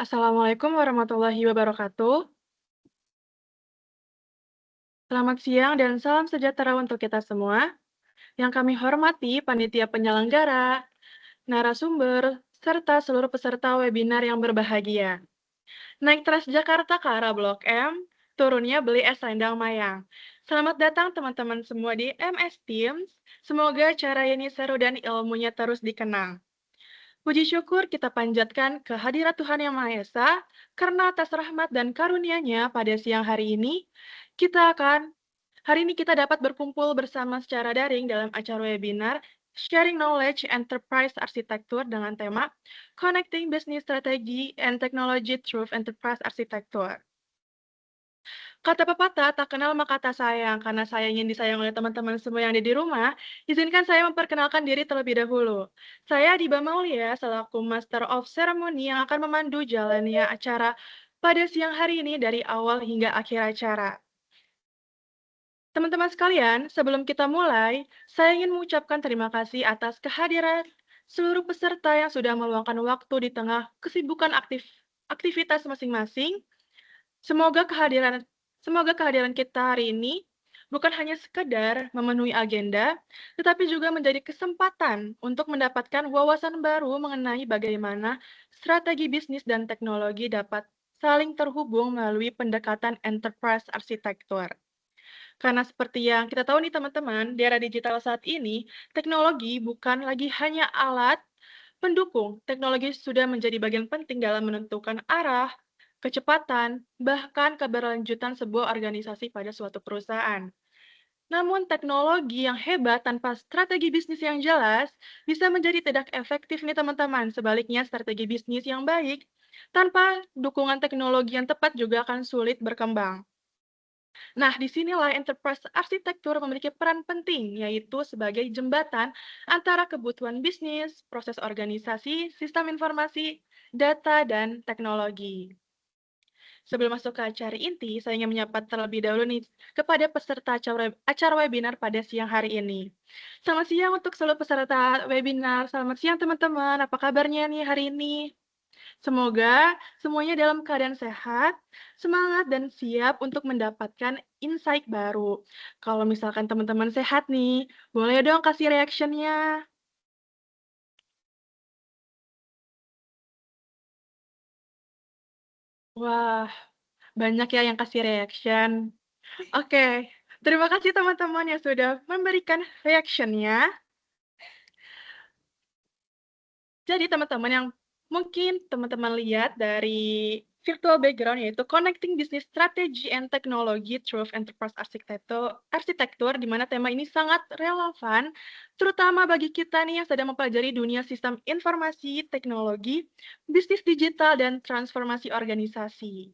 Assalamualaikum warahmatullahi wabarakatuh. Selamat siang dan salam sejahtera untuk kita semua. Yang kami hormati panitia penyelenggara, narasumber, serta seluruh peserta webinar yang berbahagia. Naik Transjakarta ke arah Blok M, turunnya beli es selendang mayang. Selamat datang teman-teman semua di MS Teams. Semoga acara ini seru dan ilmunya terus dikenang. Puji syukur kita panjatkan kehadirat Tuhan Yang Maha Esa, karena atas rahmat dan karunia-Nya pada siang hari ini, hari ini kita dapat berkumpul bersama secara daring dalam acara webinar Sharing Knowledge Enterprise Architecture dengan tema Connecting Business Strategy and Technology Through Enterprise Architecture. Kata pepatah, tak kenal maka tak sayang. Karena saya ingin disayang oleh teman-teman semua yang ada di rumah, izinkan saya memperkenalkan diri terlebih dahulu. Saya Diba Maulia, selaku Master of Ceremony yang akan memandu jalannya acara pada siang hari ini dari awal hingga akhir acara. Teman-teman sekalian, sebelum kita mulai, saya ingin mengucapkan terima kasih atas kehadiran seluruh peserta yang sudah meluangkan waktu di tengah kesibukan aktivitas masing-masing. Semoga kehadiran semoga kehadiran kita hari ini bukan hanya sekedar memenuhi agenda, tetapi juga menjadi kesempatan untuk mendapatkan wawasan baru mengenai bagaimana strategi bisnis dan teknologi dapat saling terhubung melalui pendekatan enterprise architecture. Karena seperti yang kita tahu nih teman-teman, di era digital saat ini, teknologi bukan lagi hanya alat pendukung. Teknologi sudah menjadi bagian penting dalam menentukan arah, kecepatan, bahkan keberlanjutan sebuah organisasi pada suatu perusahaan. Namun, teknologi yang hebat tanpa strategi bisnis yang jelas bisa menjadi tidak efektif nih teman-teman. Sebaliknya, strategi bisnis yang baik tanpa dukungan teknologi yang tepat juga akan sulit berkembang. Nah, disinilah enterprise arsitektur memiliki peran penting, yaitu sebagai jembatan antara kebutuhan bisnis, proses organisasi, sistem informasi, data, dan teknologi. Sebelum masuk ke acara inti, saya ingin menyapa terlebih dahulu nih kepada peserta acara webinar pada siang hari ini. Selamat siang untuk seluruh peserta webinar. Selamat siang teman-teman. Apa kabarnya nih hari ini? Semoga semuanya dalam keadaan sehat, semangat, dan siap untuk mendapatkan insight baru. Kalau misalkan teman-teman sehat nih, boleh dong kasih reaction-nya. Wah, banyak ya yang kasih reaction. Oke, terima kasih teman-teman yang sudah memberikan reaction-nya. Jadi teman-teman yang mungkin teman-teman lihat dari virtual background yaitu Connecting Business Strategy and Technology Through Enterprise Architecture, di mana tema ini sangat relevan, terutama bagi kita nih yang sedang mempelajari dunia sistem informasi, teknologi, bisnis digital, dan transformasi organisasi.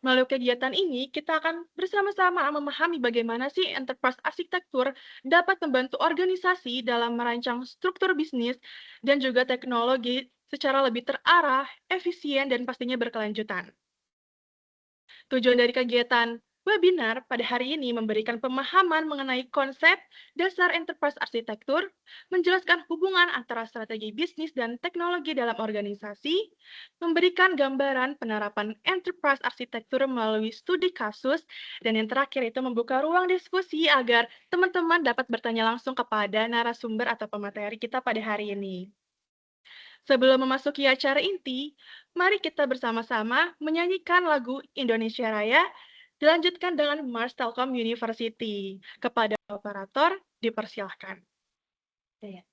Melalui kegiatan ini, kita akan bersama-sama memahami bagaimana sih enterprise arsitektur dapat membantu organisasi dalam merancang struktur bisnis dan juga teknologi secara lebih terarah, efisien, dan pastinya berkelanjutan. Tujuan dari kegiatan webinar pada hari ini memberikan pemahaman mengenai konsep dasar enterprise arsitektur, menjelaskan hubungan antara strategi bisnis dan teknologi dalam organisasi, memberikan gambaran penerapan enterprise arsitektur melalui studi kasus, dan yang terakhir itu membuka ruang diskusi agar teman-teman dapat bertanya langsung kepada narasumber atau pemateri kita pada hari ini. Sebelum memasuki acara inti, mari kita bersama-sama menyanyikan lagu Indonesia Raya, dilanjutkan dengan Mars Telkom University. Kepada operator, dipersilahkan. Ya.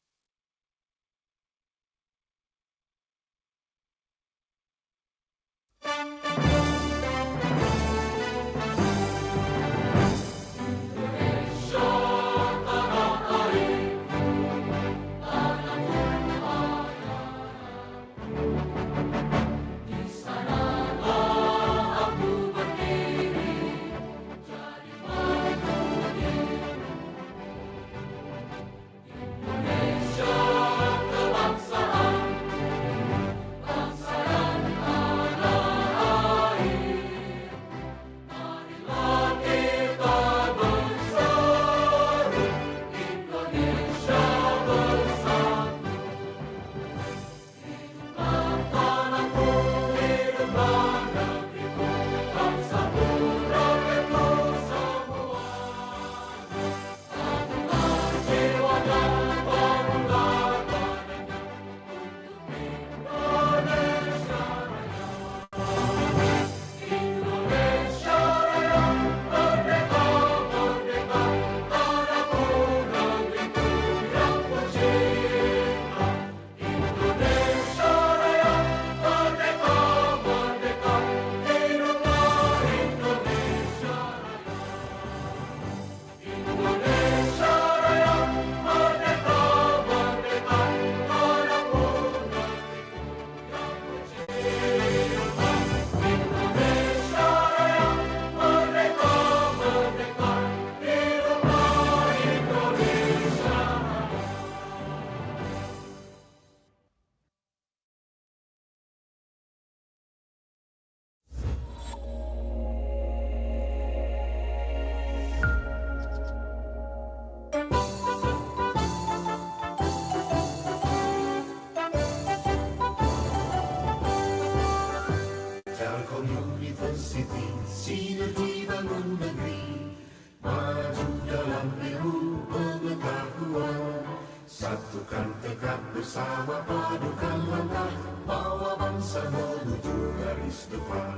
bersama padukan langkah, bawa bangsa menuju garis depan.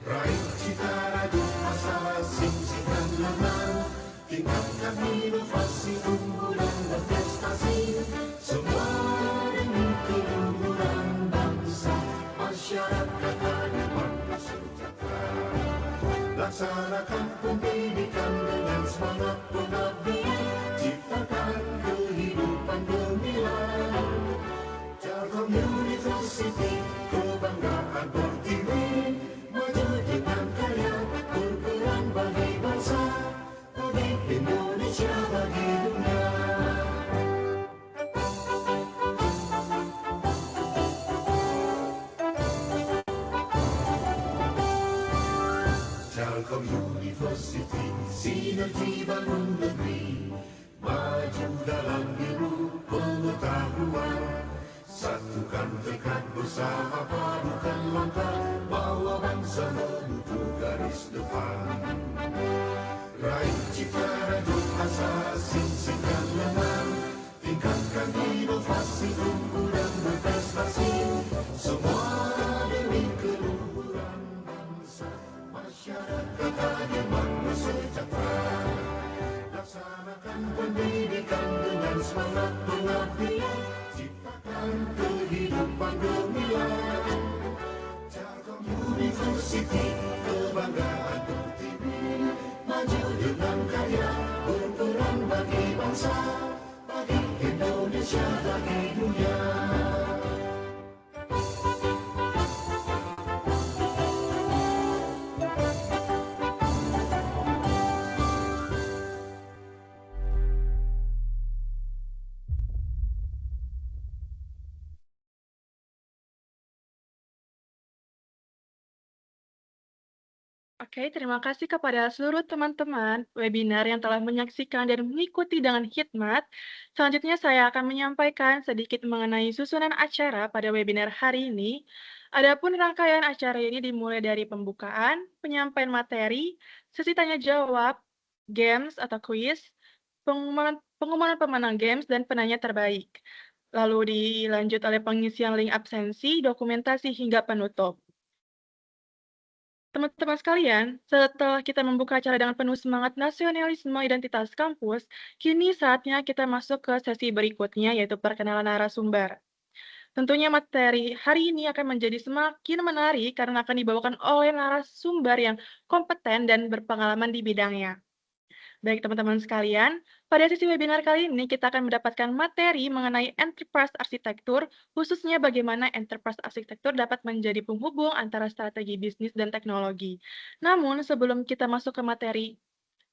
Raih cita rajut asa, sing-singkan lengan, tingkatkan inovasi, unggulan berprestasi, semua demi keluhuran bangsa, masyarakat adil mampu sejahtera. Laksanakan pendidikan dengan semangat pengabdian, ciptakan kehidupan gemilang. Telkom University, kebanggaan Pertiwi, maju dengan karya, berperan bagi bangsa, bagi Indonesia, bagi dunia. Telkom University, sinergi bangun negeri, maju dalam ilmu pengetahuan. Satukan tekad bersama, padukan langkah, bawa bangsa menuju garis depan. Raih cita rajut asa, sing-singkan lengan, tingkatkan inovasi, unggulan berprestasi, semua demi keluhuran bangsa, masyarakat adil makmur sejahtera. Laksanakan pendidikan dengan semangat pengabdian, ciptakan kehidupan gemilang. Telkom University, kebanggaan Pertiwi, maju dengan karya, berperan bagi bangsa, bagi Indonesia, bagi dunia. Oke, terima kasih kepada seluruh teman-teman webinar yang telah menyaksikan dan mengikuti dengan hikmat. Selanjutnya saya akan menyampaikan sedikit mengenai susunan acara pada webinar hari ini. Adapun rangkaian acara ini dimulai dari pembukaan, penyampaian materi, sesi tanya jawab, games atau quiz, pengumuman pemenang games, dan penanya terbaik. Lalu dilanjut oleh pengisian link absensi, dokumentasi, hingga penutup. Teman-teman sekalian, setelah kita membuka acara dengan penuh semangat nasionalisme identitas kampus, kini saatnya kita masuk ke sesi berikutnya, yaitu perkenalan narasumber. Tentunya materi hari ini akan menjadi semakin menarik karena akan dibawakan oleh narasumber yang kompeten dan berpengalaman di bidangnya. Baik teman-teman sekalian, pada sesi webinar kali ini kita akan mendapatkan materi mengenai enterprise arsitektur, khususnya bagaimana enterprise arsitektur dapat menjadi penghubung antara strategi bisnis dan teknologi. Namun, sebelum kita masuk ke materi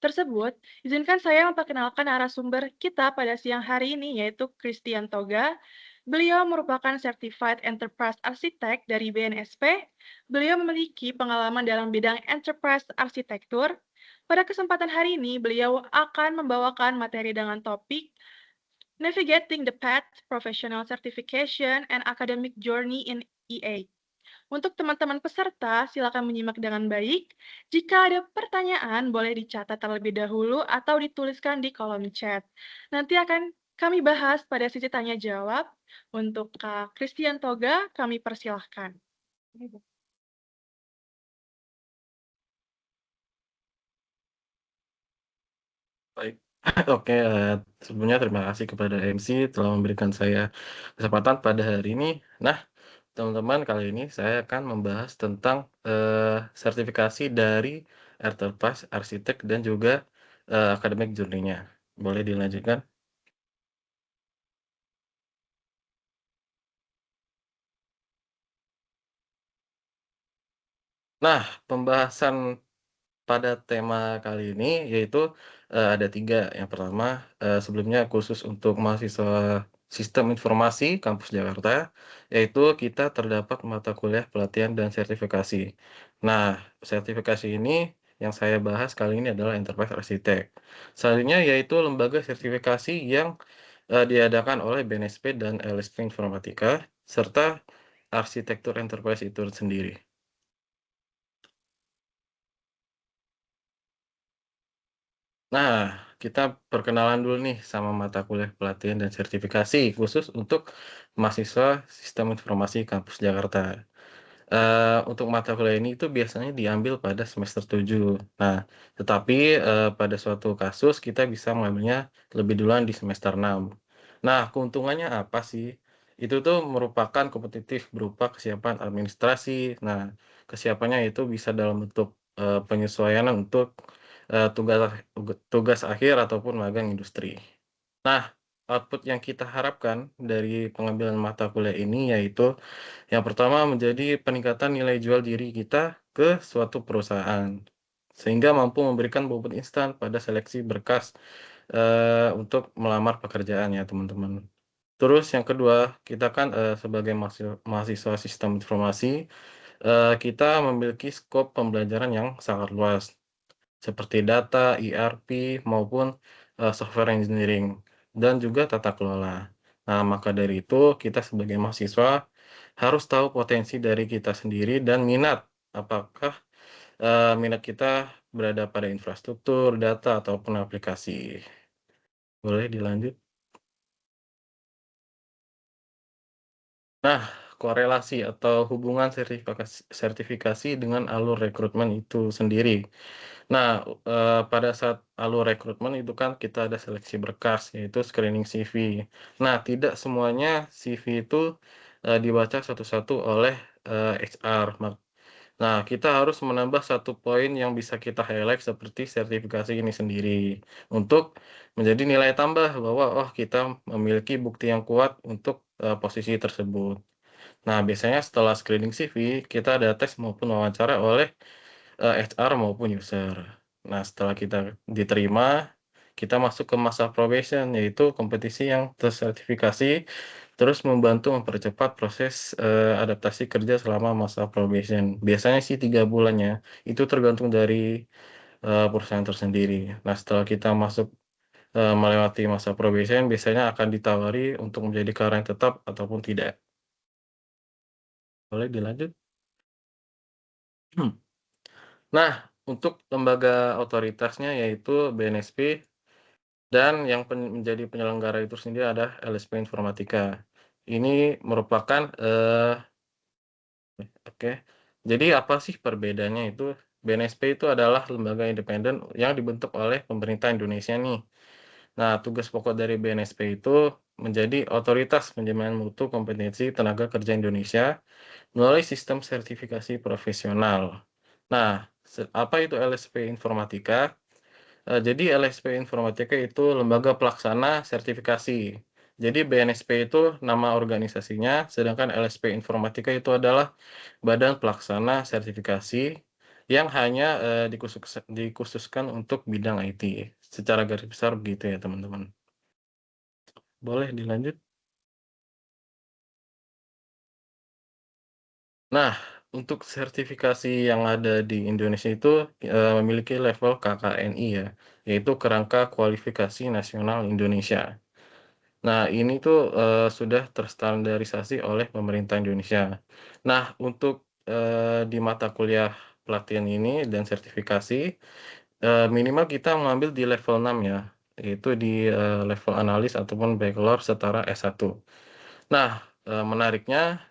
tersebut, izinkan saya memperkenalkan narasumber kita pada siang hari ini, yaitu Christian Toga. Beliau merupakan Certified Enterprise Architect dari BNSP. Beliau memiliki pengalaman dalam bidang enterprise arsitektur. Pada kesempatan hari ini, beliau akan membawakan materi dengan topik Navigating the Path, Professional Certification, and Academic Journey in EA. Untuk teman-teman peserta, silakan menyimak dengan baik. Jika ada pertanyaan, boleh dicatat terlebih dahulu atau dituliskan di kolom chat. Nanti akan kami bahas pada sesi tanya jawab. Untuk Kak Christian Toga, kami persilahkan. Baik, oke, sebelumnya terima kasih kepada MC telah memberikan saya kesempatan pada hari ini. Nah, teman-teman, kali ini saya akan membahas tentang sertifikasi dari Enterprise Architect dan juga Academic Journey-nya. Boleh dilanjutkan? Nah, pembahasan pada tema kali ini yaitu ada 3. Yang pertama, sebelumnya khusus untuk mahasiswa Sistem Informasi Kampus Jakarta, yaitu kita terdapat mata kuliah pelatihan dan sertifikasi. Nah, sertifikasi ini yang saya bahas kali ini adalah Enterprise Architect. Selanjutnya yaitu lembaga sertifikasi yang diadakan oleh BNSP dan LSP Informatika, serta arsitektur enterprise itu sendiri. Nah, kita perkenalan dulu nih sama mata kuliah pelatihan dan sertifikasi khusus untuk mahasiswa Sistem Informasi Kampus Jakarta. Untuk mata kuliah ini itu biasanya diambil pada semester 7. Nah, tetapi, pada suatu kasus kita bisa mengambilnya lebih duluan di semester 6. Nah, keuntungannya apa sih? Itu tuh merupakan kompetitif berupa kesiapan administrasi. Nah, kesiapannya itu bisa dalam bentuk, penyesuaian untuk, tugas akhir ataupun magang industri. Nah, output yang kita harapkan dari pengambilan mata kuliah ini yaitu yang pertama menjadi peningkatan nilai jual diri kita ke suatu perusahaan, sehingga mampu memberikan bobot instan pada seleksi berkas, untuk melamar pekerjaan ya teman-teman. Terus yang kedua, kita kan, sebagai mahasiswa sistem informasi, kita memiliki skop pembelajaran yang sangat luas, seperti data, ERP, maupun, software engineering, dan juga tata kelola. Nah, maka dari itu kita sebagai mahasiswa harus tahu potensi dari kita sendiri dan minat. Apakah, minat kita berada pada infrastruktur, data, ataupun aplikasi. Boleh dilanjut? Nah, korelasi atau hubungan sertifikasi dengan alur rekrutmen itu sendiri. Nah, pada saat alur rekrutmen itu kan kita ada seleksi berkas, yaitu screening CV. Nah, tidak semuanya CV itu, dibaca satu-satu oleh, HR. Nah, kita harus menambah satu poin yang bisa kita highlight seperti sertifikasi ini sendiri, untuk menjadi nilai tambah bahwa, oh kita memiliki bukti yang kuat untuk, posisi tersebut. Nah, biasanya setelah screening CV, kita ada tes maupun wawancara oleh, HR maupun user. Nah, setelah kita diterima, kita masuk ke masa probation, yaitu kompetisi yang tersertifikasi, terus membantu mempercepat proses, adaptasi kerja selama masa probation. Biasanya sih 3 bulan ya, itu tergantung dari, perusahaan tersendiri. Nah, setelah kita masuk, melewati masa probation, biasanya akan ditawari untuk menjadi karyawan tetap ataupun tidak. Boleh dilanjut? Nah, untuk lembaga otoritasnya yaitu BNSP dan yang menjadi penyelenggara itu sendiri adalah LSP Informatika. Ini merupakan, oke. Jadi apa sih perbedaannya itu? BNSP itu adalah lembaga independen yang dibentuk oleh pemerintah Indonesia nih. Nah, tugas pokok dari BNSP itu menjadi otoritas penjaminan mutu kompetensi tenaga kerja Indonesia melalui sistem sertifikasi profesional. Nah, apa itu LSP Informatika? Jadi LSP Informatika itu lembaga pelaksana sertifikasi. Jadi BNSP itu nama organisasinya, sedangkan LSP Informatika itu adalah badan pelaksana sertifikasi yang hanya, dikhususkan untuk bidang IT. Secara garis besar begitu ya teman-teman. Boleh dilanjut? Nah, untuk sertifikasi yang ada di Indonesia itu, memiliki level KKNI ya, yaitu Kerangka Kualifikasi Nasional Indonesia. Nah, ini tuh, sudah terstandarisasi oleh pemerintah Indonesia. Nah, untuk, di mata kuliah pelatihan ini dan sertifikasi, minimal kita mengambil di level 6 ya, yaitu di, level analis ataupun bachelor setara S1. Nah, menariknya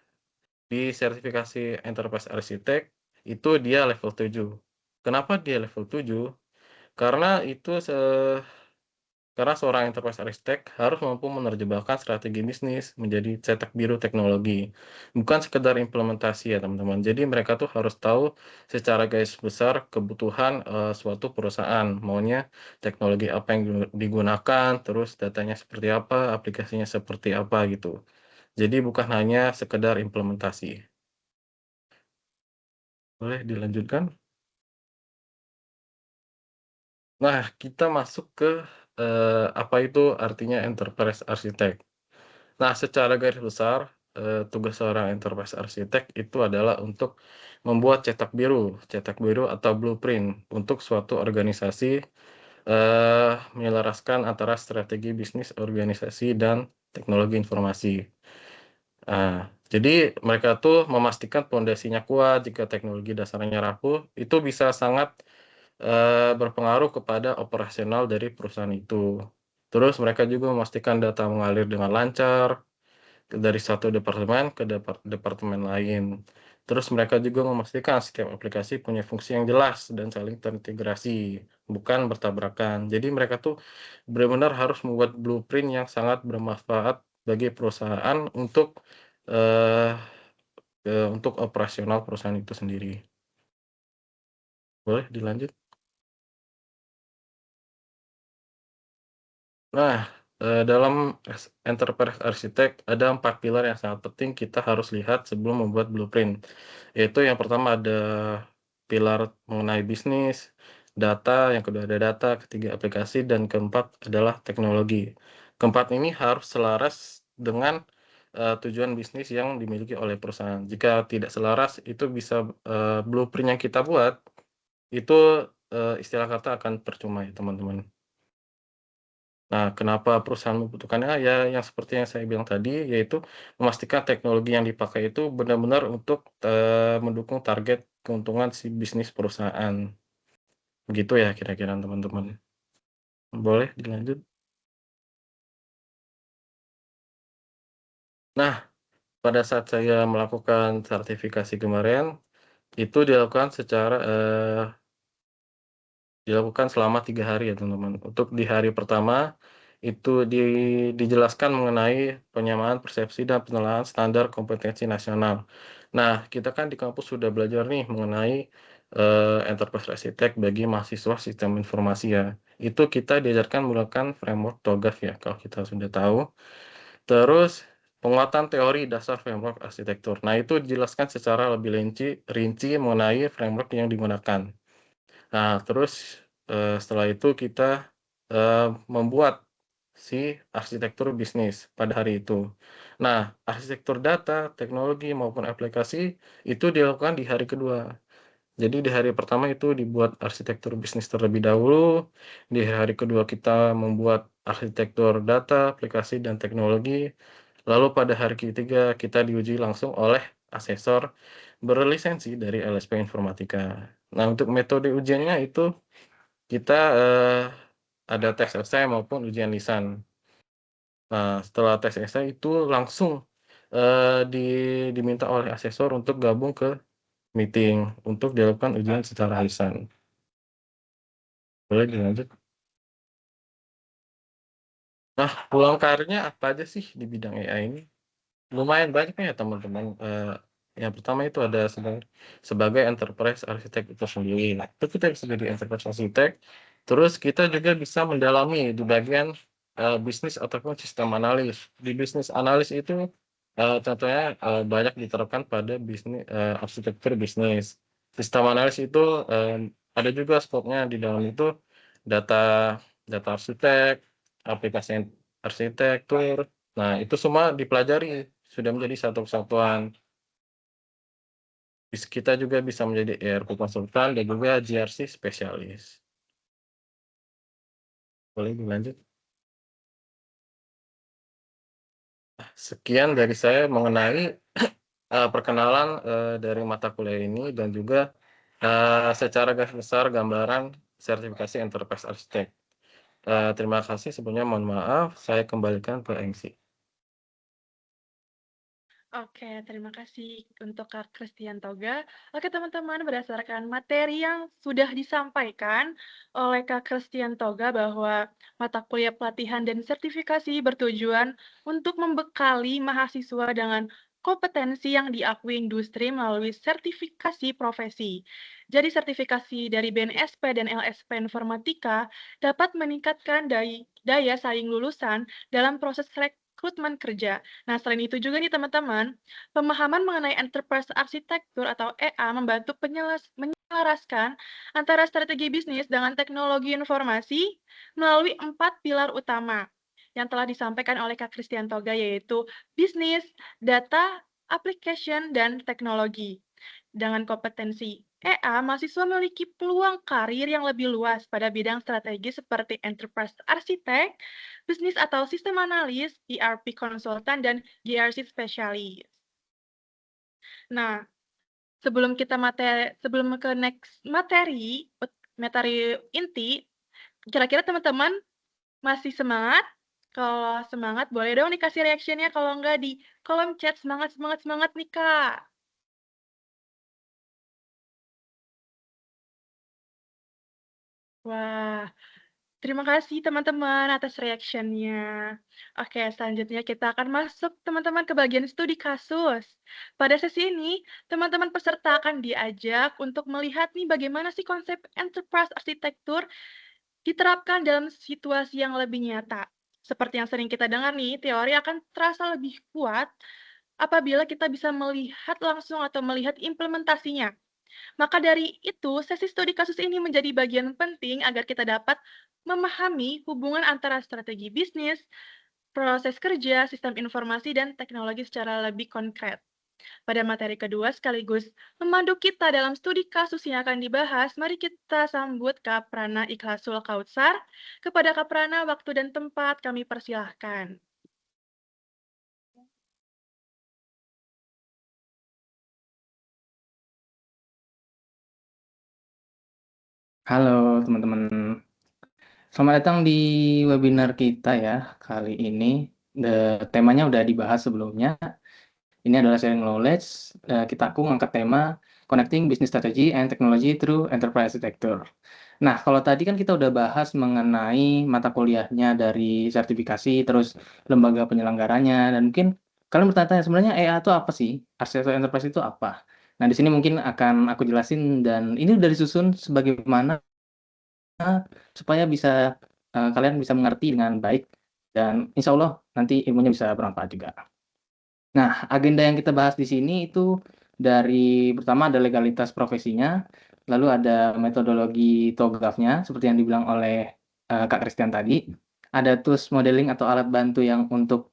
di sertifikasi Enterprise Architect itu dia level 7. Kenapa dia level 7? Karena itu karena seorang enterprise architect harus mampu menerjemahkan strategi bisnis menjadi cetak biru teknologi. Bukan sekedar implementasi ya teman-teman. Jadi mereka tuh harus tahu secara garis besar kebutuhan suatu perusahaan. Maunya teknologi apa yang digunakan, terus datanya seperti apa, aplikasinya seperti apa gitu. Jadi bukan hanya sekedar implementasi. Boleh dilanjutkan? Nah, kita masuk ke apa itu artinya enterprise architect. Nah, secara garis besar, tugas seorang enterprise architect itu adalah untuk membuat cetak biru atau blueprint untuk suatu organisasi, menyelaraskan antara strategi bisnis organisasi dan teknologi informasi. Jadi mereka tuh memastikan pondasinya kuat, jika teknologi dasarnya rapuh, itu bisa sangat berpengaruh kepada operasional dari perusahaan itu. Terus mereka juga memastikan data mengalir dengan lancar dari satu departemen ke departemen lain. Terus mereka juga memastikan setiap aplikasi punya fungsi yang jelas dan saling terintegrasi, bukan bertabrakan. Jadi mereka tuh benar-benar harus membuat blueprint yang sangat bermanfaat bagi perusahaan eee, untuk operasional perusahaan itu sendiri. Boleh dilanjut? Nah, dalam enterprise architect ada 4 pilar yang sangat penting kita harus lihat sebelum membuat blueprint. Yaitu yang pertama ada pilar mengenai bisnis, data, yang kedua ada data, ketiga aplikasi, dan keempat adalah teknologi. Keempat ini harus selaras dengan, tujuan bisnis yang dimiliki oleh perusahaan. Jika tidak selaras, itu bisa, blueprint yang kita buat, itu, istilah kata akan percuma ya teman-teman. Nah, kenapa perusahaan membutuhkannya? Ya yang seperti yang saya bilang tadi, yaitu memastikan teknologi yang dipakai itu benar-benar untuk, mendukung target keuntungan si bisnis perusahaan. Begitu ya kira-kira teman-teman. Boleh dilanjut? Nah, pada saat saya melakukan sertifikasi kemarin, itu dilakukan dilakukan selama 3 hari ya, teman-teman. Untuk di hari pertama, itu dijelaskan mengenai penyamaan persepsi dan penilaian standar kompetensi nasional. Nah, kita kan di kampus sudah belajar nih mengenai, enterprise architect bagi mahasiswa sistem informasi ya. Itu kita diajarkan menggunakan framework TOGAF ya, kalau kita sudah tahu. Terus penguatan teori dasar framework arsitektur. Nah, itu dijelaskan secara lebih rinci mengenai framework yang digunakan. Nah, terus, setelah itu kita, membuat si arsitektur bisnis pada hari itu. Nah, arsitektur data, teknologi, maupun aplikasi itu dilakukan di hari kedua. Jadi di hari pertama itu dibuat arsitektur bisnis terlebih dahulu, di hari kedua kita membuat arsitektur data, aplikasi, dan teknologi, lalu pada hari ketiga kita diuji langsung oleh asesor berlisensi dari LSP Informatika. Nah, untuk metode ujiannya itu kita, ada tes esai maupun ujian lisan. Nah, setelah tes esai itu langsung, eee, di diminta oleh asesor untuk gabung ke meeting, untuk dilakukan ujian secara lisan. Boleh dilanjut? Nah, peluang karirnya apa aja sih di bidang AI ini? Lumayan banyak ya teman-teman, yang pertama itu ada sebagai enterprise architect itu sendiri. Nah, itu kita bisa jadi enterprise architect, terus kita juga bisa mendalami di bagian, bisnis ataupun sistem analis. Di bisnis analis itu, contohnya, banyak diterapkan pada arsitektur bisnis. Sistem analis itu, ada juga skopnya di dalam itu data data arsitek, aplikasi arsitektur. Nah, itu semua dipelajari, sudah menjadi satu kesatuan. Kita juga bisa menjadi ERP konsultan dan juga GRC spesialis. Boleh dilanjut? Sekian dari saya mengenai, perkenalan, dari mata kuliah ini dan juga, secara garis besar gambaran sertifikasi Enterprise Architect. Terima kasih, sebelumnya mohon maaf, saya kembalikan ke MC. Oke, terima kasih untuk Kak Christian Toga. Oke, teman-teman, berdasarkan materi yang sudah disampaikan oleh Kak Christian Toga bahwa mata kuliah pelatihan dan sertifikasi bertujuan untuk membekali mahasiswa dengan kompetensi yang diakui industri melalui sertifikasi profesi. Jadi, sertifikasi dari BNSP dan LSP Informatika dapat meningkatkan daya saing lulusan dalam proses rekrutmen kerja. Nah, selain itu juga nih teman-teman, pemahaman mengenai enterprise architecture atau EA membantu menyelaraskan antara strategi bisnis dengan teknologi informasi melalui 4 pilar utama yang telah disampaikan oleh Kak Christian Toga, yaitu bisnis, data, application, dan teknologi. Dengan kompetensi EA, mahasiswa memiliki peluang karir yang lebih luas pada bidang strategi seperti enterprise architect, bisnis atau sistem analis, ERP konsultan, dan GRC spesialis. Nah, sebelum ke next materi, materi inti. Kira-kira teman-teman masih semangat? Kalau semangat boleh dong dikasih reaction-nya, kalau enggak di kolom chat semangat semangat semangat nih, Kak. Wah, terima kasih teman-teman atas reaction-nya. Oke, selanjutnya kita akan masuk teman-teman ke bagian studi kasus. Pada sesi ini, teman-teman peserta akan diajak untuk melihat nih bagaimana sih konsep enterprise arsitektur diterapkan dalam situasi yang lebih nyata. Seperti yang sering kita dengar nih, teori akan terasa lebih kuat apabila kita bisa melihat langsung atau melihat implementasinya. Maka dari itu, sesi studi kasus ini menjadi bagian penting agar kita dapat memahami hubungan antara strategi bisnis, proses kerja, sistem informasi, dan teknologi secara lebih konkret. Pada materi kedua sekaligus memandu kita dalam studi kasus yang akan dibahas, mari kita sambut Kak Prana Ikhlasul Kautsar. Kepada Kak Prana, waktu dan tempat kami persilahkan. Halo teman-teman, selamat datang di webinar kita ya. Kali ini temanya udah dibahas sebelumnya. Ini adalah sharing knowledge. Aku ngangkat tema Connecting Business Strategy and Technology Through Enterprise Architecture. Nah, kalau tadi kan kita udah bahas mengenai mata kuliahnya dari sertifikasi, terus lembaga penyelenggaranya, dan mungkin kalian bertanya-tanya sebenarnya EA itu apa sih? Arsitektur Enterprise itu apa? Nah, di sini mungkin akan aku jelasin, dan ini udah disusun sebagaimana supaya bisa kalian bisa mengerti dengan baik dan insya Allah nanti ilmunya bisa bermanfaat juga. Nah, agenda yang kita bahas di sini itu dari pertama ada legalitas profesinya, lalu ada metodologi TOGAF-nya seperti yang dibilang oleh Kak Christian tadi, ada tools modeling atau alat bantu yang untuk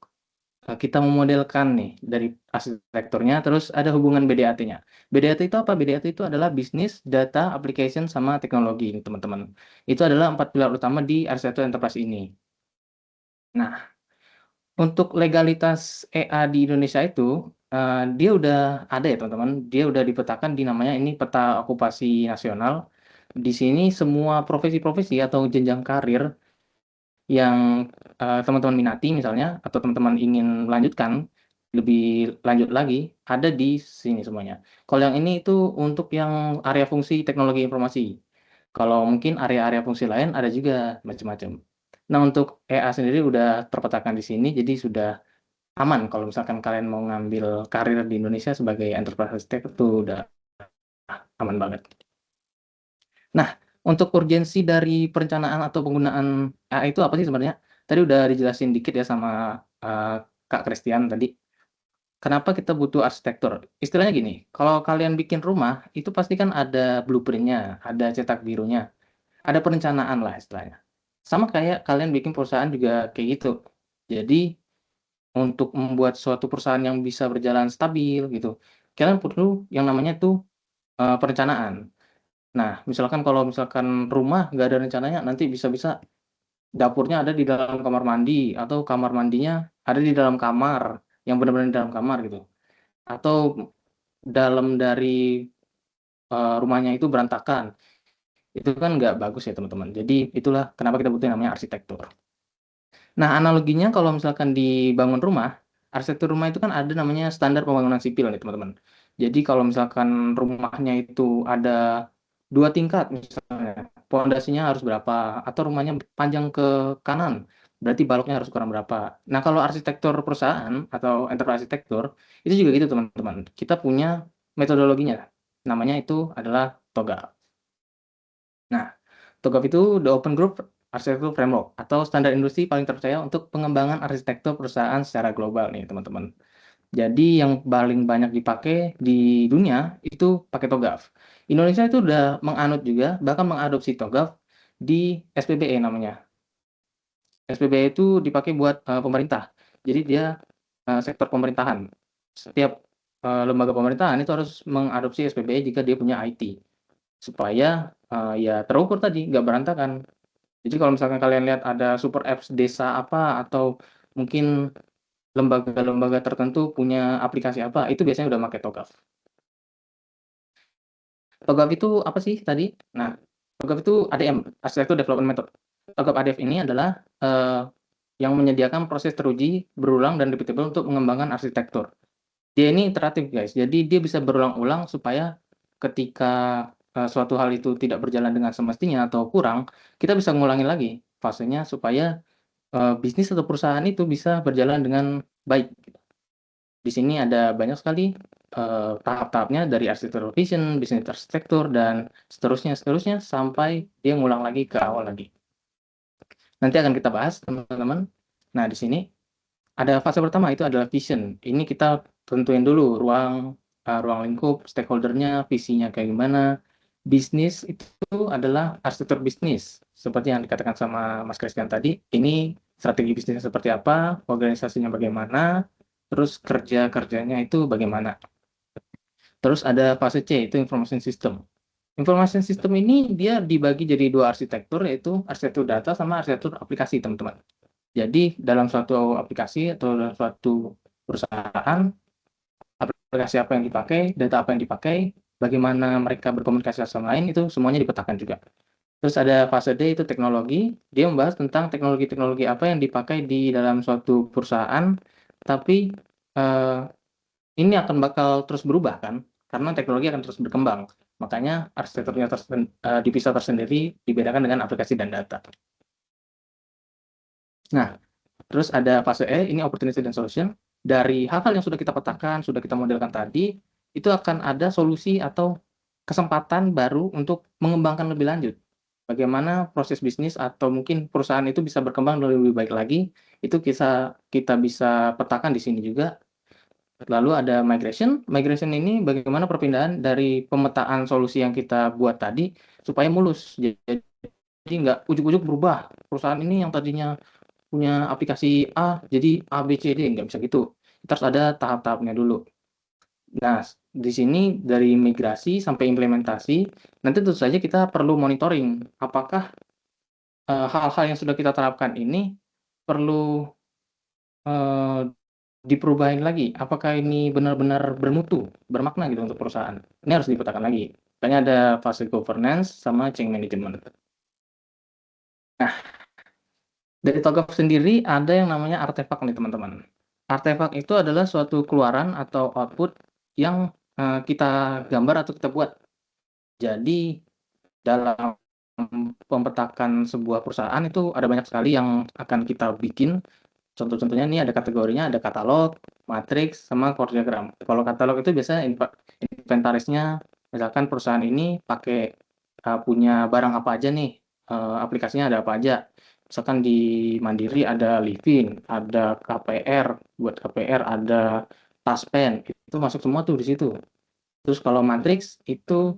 kita memodelkan nih dari arsitekturnya, terus ada hubungan BDAT-nya. BDAT itu apa? BDAT itu adalah Business, Data, Application, sama Teknologi, ini teman-teman. Itu adalah 4 pilar utama di arsitektur enterprise ini. Nah, untuk legalitas EA di Indonesia itu, dia udah ada ya teman-teman, dia udah dipetakan di namanya ini Peta Okupasi Nasional. Di sini semua profesi-profesi atau jenjang karir yang teman-teman minati misalnya, atau teman-teman ingin melanjutkan, lebih lanjut lagi, ada di sini semuanya. Kalau yang ini itu untuk yang area fungsi teknologi informasi. Kalau mungkin area-area fungsi lain ada juga macam-macam. Nah, untuk EA sendiri udah terpetakan di sini, jadi sudah aman kalau misalkan kalian mau ngambil karir di Indonesia sebagai enterprise architect itu udah aman banget. Nah, untuk urgensi dari perencanaan atau penggunaan AI itu apa sih sebenarnya? Tadi udah dijelasin dikit ya sama Kak Christian tadi. Kenapa kita butuh arsitektur? Istilahnya gini, kalau kalian bikin rumah, itu pasti kan ada blueprint-nya, ada cetak birunya, ada perencanaan lah istilahnya. Sama kayak kalian bikin perusahaan juga kayak gitu. Jadi, untuk membuat suatu perusahaan yang bisa berjalan stabil gitu, kalian perlu yang namanya tuh perencanaan. Nah, misalkan kalau misalkan rumah nggak ada rencananya, nanti bisa-bisa dapurnya ada di dalam kamar mandi, atau kamar mandinya ada di dalam kamar, yang benar-benar di dalam kamar gitu. Atau dalam dari rumahnya itu berantakan. Itu kan nggak bagus ya teman-teman. Jadi itulah kenapa kita butuh yang namanya arsitektur. Nah, analoginya kalau misalkan dibangun rumah, arsitektur rumah itu kan ada namanya standar pembangunan sipil nih teman-teman. Jadi kalau misalkan rumahnya itu ada 2 tingkat misalnya, pondasinya harus berapa, atau rumahnya panjang ke kanan, berarti baloknya harus ukuran berapa. Nah, kalau arsitektur perusahaan atau enterprise arsitektur, itu juga gitu teman-teman. Kita punya metodologinya, namanya itu adalah TOGAF. Nah, TOGAF itu The Open Group Architecture Framework atau standar industri paling terpercaya untuk pengembangan arsitektur perusahaan secara global nih teman-teman. Jadi yang paling banyak dipakai di dunia itu pakai TOGAF. Indonesia itu udah menganut juga, bahkan mengadopsi TOGAF di SPBE namanya. SPBE itu dipakai buat pemerintah. Jadi dia sektor pemerintahan. Setiap lembaga pemerintahan itu harus mengadopsi SPBE jika dia punya IT. Supaya ya terukur tadi, nggak berantakan. Jadi kalau misalkan kalian lihat ada super apps desa apa, atau mungkin lembaga-lembaga tertentu punya aplikasi apa, itu biasanya udah pakai TOGAF. TOGAF itu apa sih tadi? Nah, TOGAF itu ADM, Architecture Development Method. TOGAF ADF ini adalah yang menyediakan proses teruji, berulang, dan repeatable untuk mengembangkan arsitektur. Dia ini iteratif, guys. Jadi dia bisa berulang-ulang supaya ketika suatu hal itu tidak berjalan dengan semestinya atau kurang, kita bisa ngulangi lagi fasenya supaya bisnis atau perusahaan itu bisa berjalan dengan baik. Di sini ada banyak sekali tahap-tahapnya dari architectural vision, bisnis arsitektur, dan seterusnya sampai dia ngulang lagi ke awal lagi. Nanti akan kita bahas, teman-teman. Nah, di sini ada fase pertama, itu adalah vision. Ini kita tentuin dulu ruang lingkup, stakeholder-nya, visinya kayak gimana. Bisnis itu adalah arsitektur bisnis, seperti yang dikatakan sama Mas Christian tadi. Ini strategi bisnisnya seperti apa, organisasinya bagaimana, terus kerjanya itu bagaimana. Terus ada fase C, itu information system. Information system ini dia dibagi jadi dua arsitektur, yaitu arsitektur data sama arsitektur aplikasi, teman-teman. Jadi dalam suatu aplikasi atau dalam suatu perusahaan, aplikasi apa yang dipakai, data apa yang dipakai, bagaimana mereka berkomunikasi sama lain, itu semuanya dipetakan juga. Terus ada fase D, itu teknologi. Dia membahas tentang teknologi-teknologi apa yang dipakai di dalam suatu perusahaan, tapi ini akan bakal terus berubah kan, karena teknologi akan terus berkembang. Makanya arsitekturnya dipisah tersendiri, dibedakan dengan aplikasi dan data. Nah, terus ada fase E, ini opportunity dan solution. Dari hal-hal yang sudah kita petakan, sudah kita modelkan tadi, itu akan ada solusi atau kesempatan baru untuk mengembangkan lebih lanjut. Bagaimana proses bisnis atau mungkin perusahaan itu bisa berkembang lebih baik lagi, itu kita bisa petakan di sini juga. Lalu ada migration. Migration ini bagaimana perpindahan dari pemetaan solusi yang kita buat tadi supaya mulus. Jadi nggak ujuk-ujuk berubah. Perusahaan ini yang tadinya punya aplikasi A, jadi A, B, C, D, nggak bisa gitu. Kita harus ada tahap-tahapnya dulu. Nah, di sini dari migrasi sampai implementasi, nanti tentu saja kita perlu monitoring. Apakah hal-hal yang sudah kita terapkan ini perlu diperubahin lagi? Apakah ini benar-benar bermutu, bermakna gitu untuk perusahaan? Ini harus dipetakan lagi. Makanya ada fase governance sama change management. Nah, dari TOGAF sendiri ada yang namanya artefak nih, teman-teman. Artefak itu adalah suatu keluaran atau output yang kita gambar atau kita buat. Jadi dalam pemetakan sebuah perusahaan itu ada banyak sekali yang akan kita bikin. Contoh-contohnya ini ada kategorinya, ada katalog, matriks, sama core diagram. Kalau katalog itu biasanya inventarisnya, misalkan perusahaan ini pakai punya barang apa aja nih, aplikasinya ada apa aja. Misalkan di Mandiri ada Livin, ada KPR, buat KPR ada Taspen, itu masuk semua tuh di situ. Terus kalau matriks itu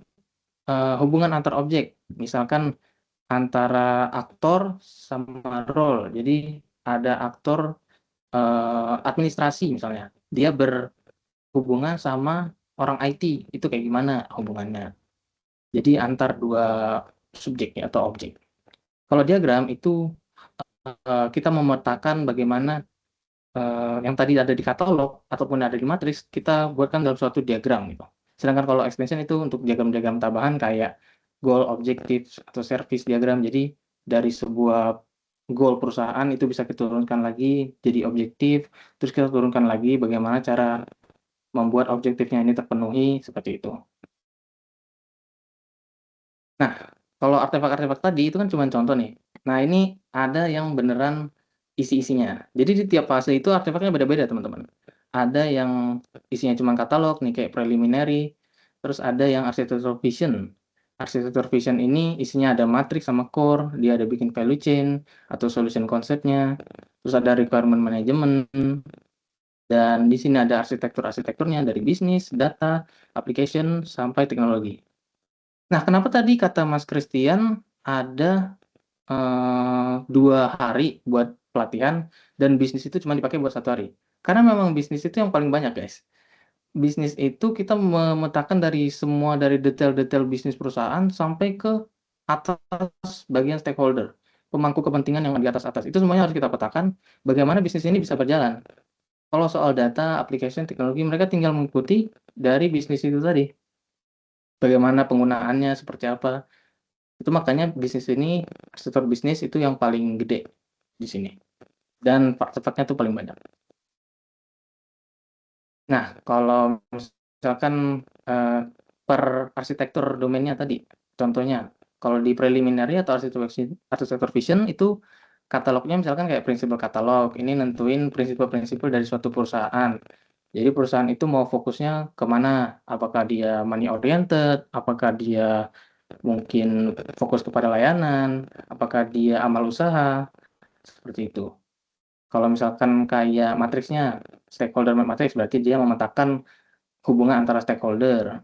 hubungan antar objek, misalkan antara aktor sama role. Jadi ada aktor administrasi misalnya, dia berhubungan sama orang IT, itu kayak gimana hubungannya. Jadi antar dua subjek ya, atau objek. Kalau diagram itu kita memetakan bagaimana yang tadi ada di katalog ataupun ada di matriks, kita buatkan dalam suatu diagram gitu. Sedangkan kalau extension itu untuk diagram-diagram tambahan kayak goal, objektif, atau service diagram. Jadi dari sebuah goal perusahaan itu bisa kita turunkan lagi jadi objektif, terus kita turunkan lagi bagaimana cara membuat objektifnya ini terpenuhi, seperti itu. Nah, kalau artefak-artefak tadi itu kan cuma contoh nih. Nah, ini ada yang beneran isi-isinya. Jadi di tiap fase itu artefaknya beda-beda, teman-teman. Ada yang isinya cuma katalog nih, kayak preliminary. Terus ada yang architecture vision. Architecture vision ini isinya ada matrix sama core, dia ada bikin value chain atau solution konsepnya. Terus ada requirement management. Dan di sini ada arsitekturnya dari bisnis, data, application, sampai teknologi. Nah, kenapa tadi kata Mas Christian ada 2 hari buat pelatihan dan bisnis itu cuma dipakai buat 1 hari? Karena memang bisnis itu yang paling banyak, guys. Bisnis itu kita memetakan dari semua, dari detail-detail bisnis perusahaan sampai ke atas bagian stakeholder, pemangku kepentingan yang di atas-atas. Itu semuanya harus kita petakan bagaimana bisnis ini bisa berjalan. Kalau soal data, application, teknologi, mereka tinggal mengikuti dari bisnis itu tadi. Bagaimana penggunaannya, seperti apa. Itu makanya bisnis ini, arsitektur bisnis itu yang paling gede di sini. Dan part-partnya tuh paling banyak. Nah, kalau misalkan per arsitektur domainnya tadi, contohnya, kalau di preliminary atau arsitektur vision itu katalognya misalkan kayak prinsipal katalog, ini nentuin prinsipal-prinsipal dari suatu perusahaan. Jadi perusahaan itu mau fokusnya kemana? Apakah dia money oriented? Apakah dia mungkin fokus kepada layanan? Apakah dia amal usaha? Seperti itu. Kalau misalkan kayak matriksnya, stakeholder matrix, berarti dia memetakan hubungan antara stakeholder.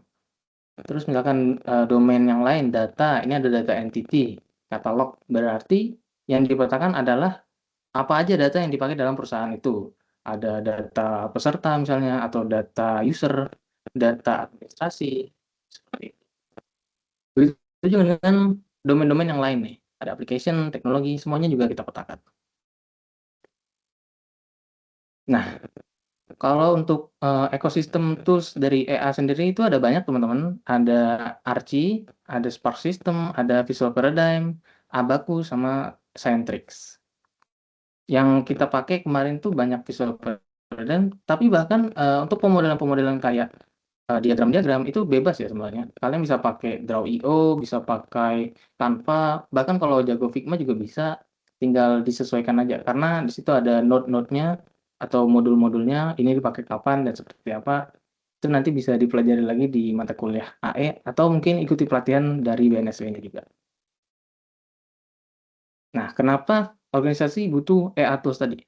Terus misalkan domain yang lain, data, ini ada data entity, katalog, berarti yang dipetakan adalah apa aja data yang dipakai dalam perusahaan itu. Ada data peserta misalnya, atau data user, data administrasi, seperti itu. Begitu juga dengan domain-domain yang lain nih. Ada application, teknologi, semuanya juga kita petakan. Nah, kalau untuk ekosistem tools dari EA sendiri itu ada banyak teman-teman. Ada Archie, ada Spark System, ada Visual Paradigm, Abacus, sama Scientrix. Yang kita pakai kemarin tuh banyak Visual Paradigm, tapi bahkan untuk pemodelan-pemodelan kayak diagram-diagram itu bebas ya sebenarnya. Kalian bisa pakai Draw.io, bisa pakai Canva, bahkan kalau jago Figma juga bisa, tinggal disesuaikan aja. Karena di situ ada node-node-nya atau modul-modulnya, ini dipakai kapan dan seperti apa. Itu nanti bisa dipelajari lagi di mata kuliah AE, atau mungkin ikuti pelatihan dari BNSW-nya juga. Nah, kenapa organisasi butuh EA Tools tadi?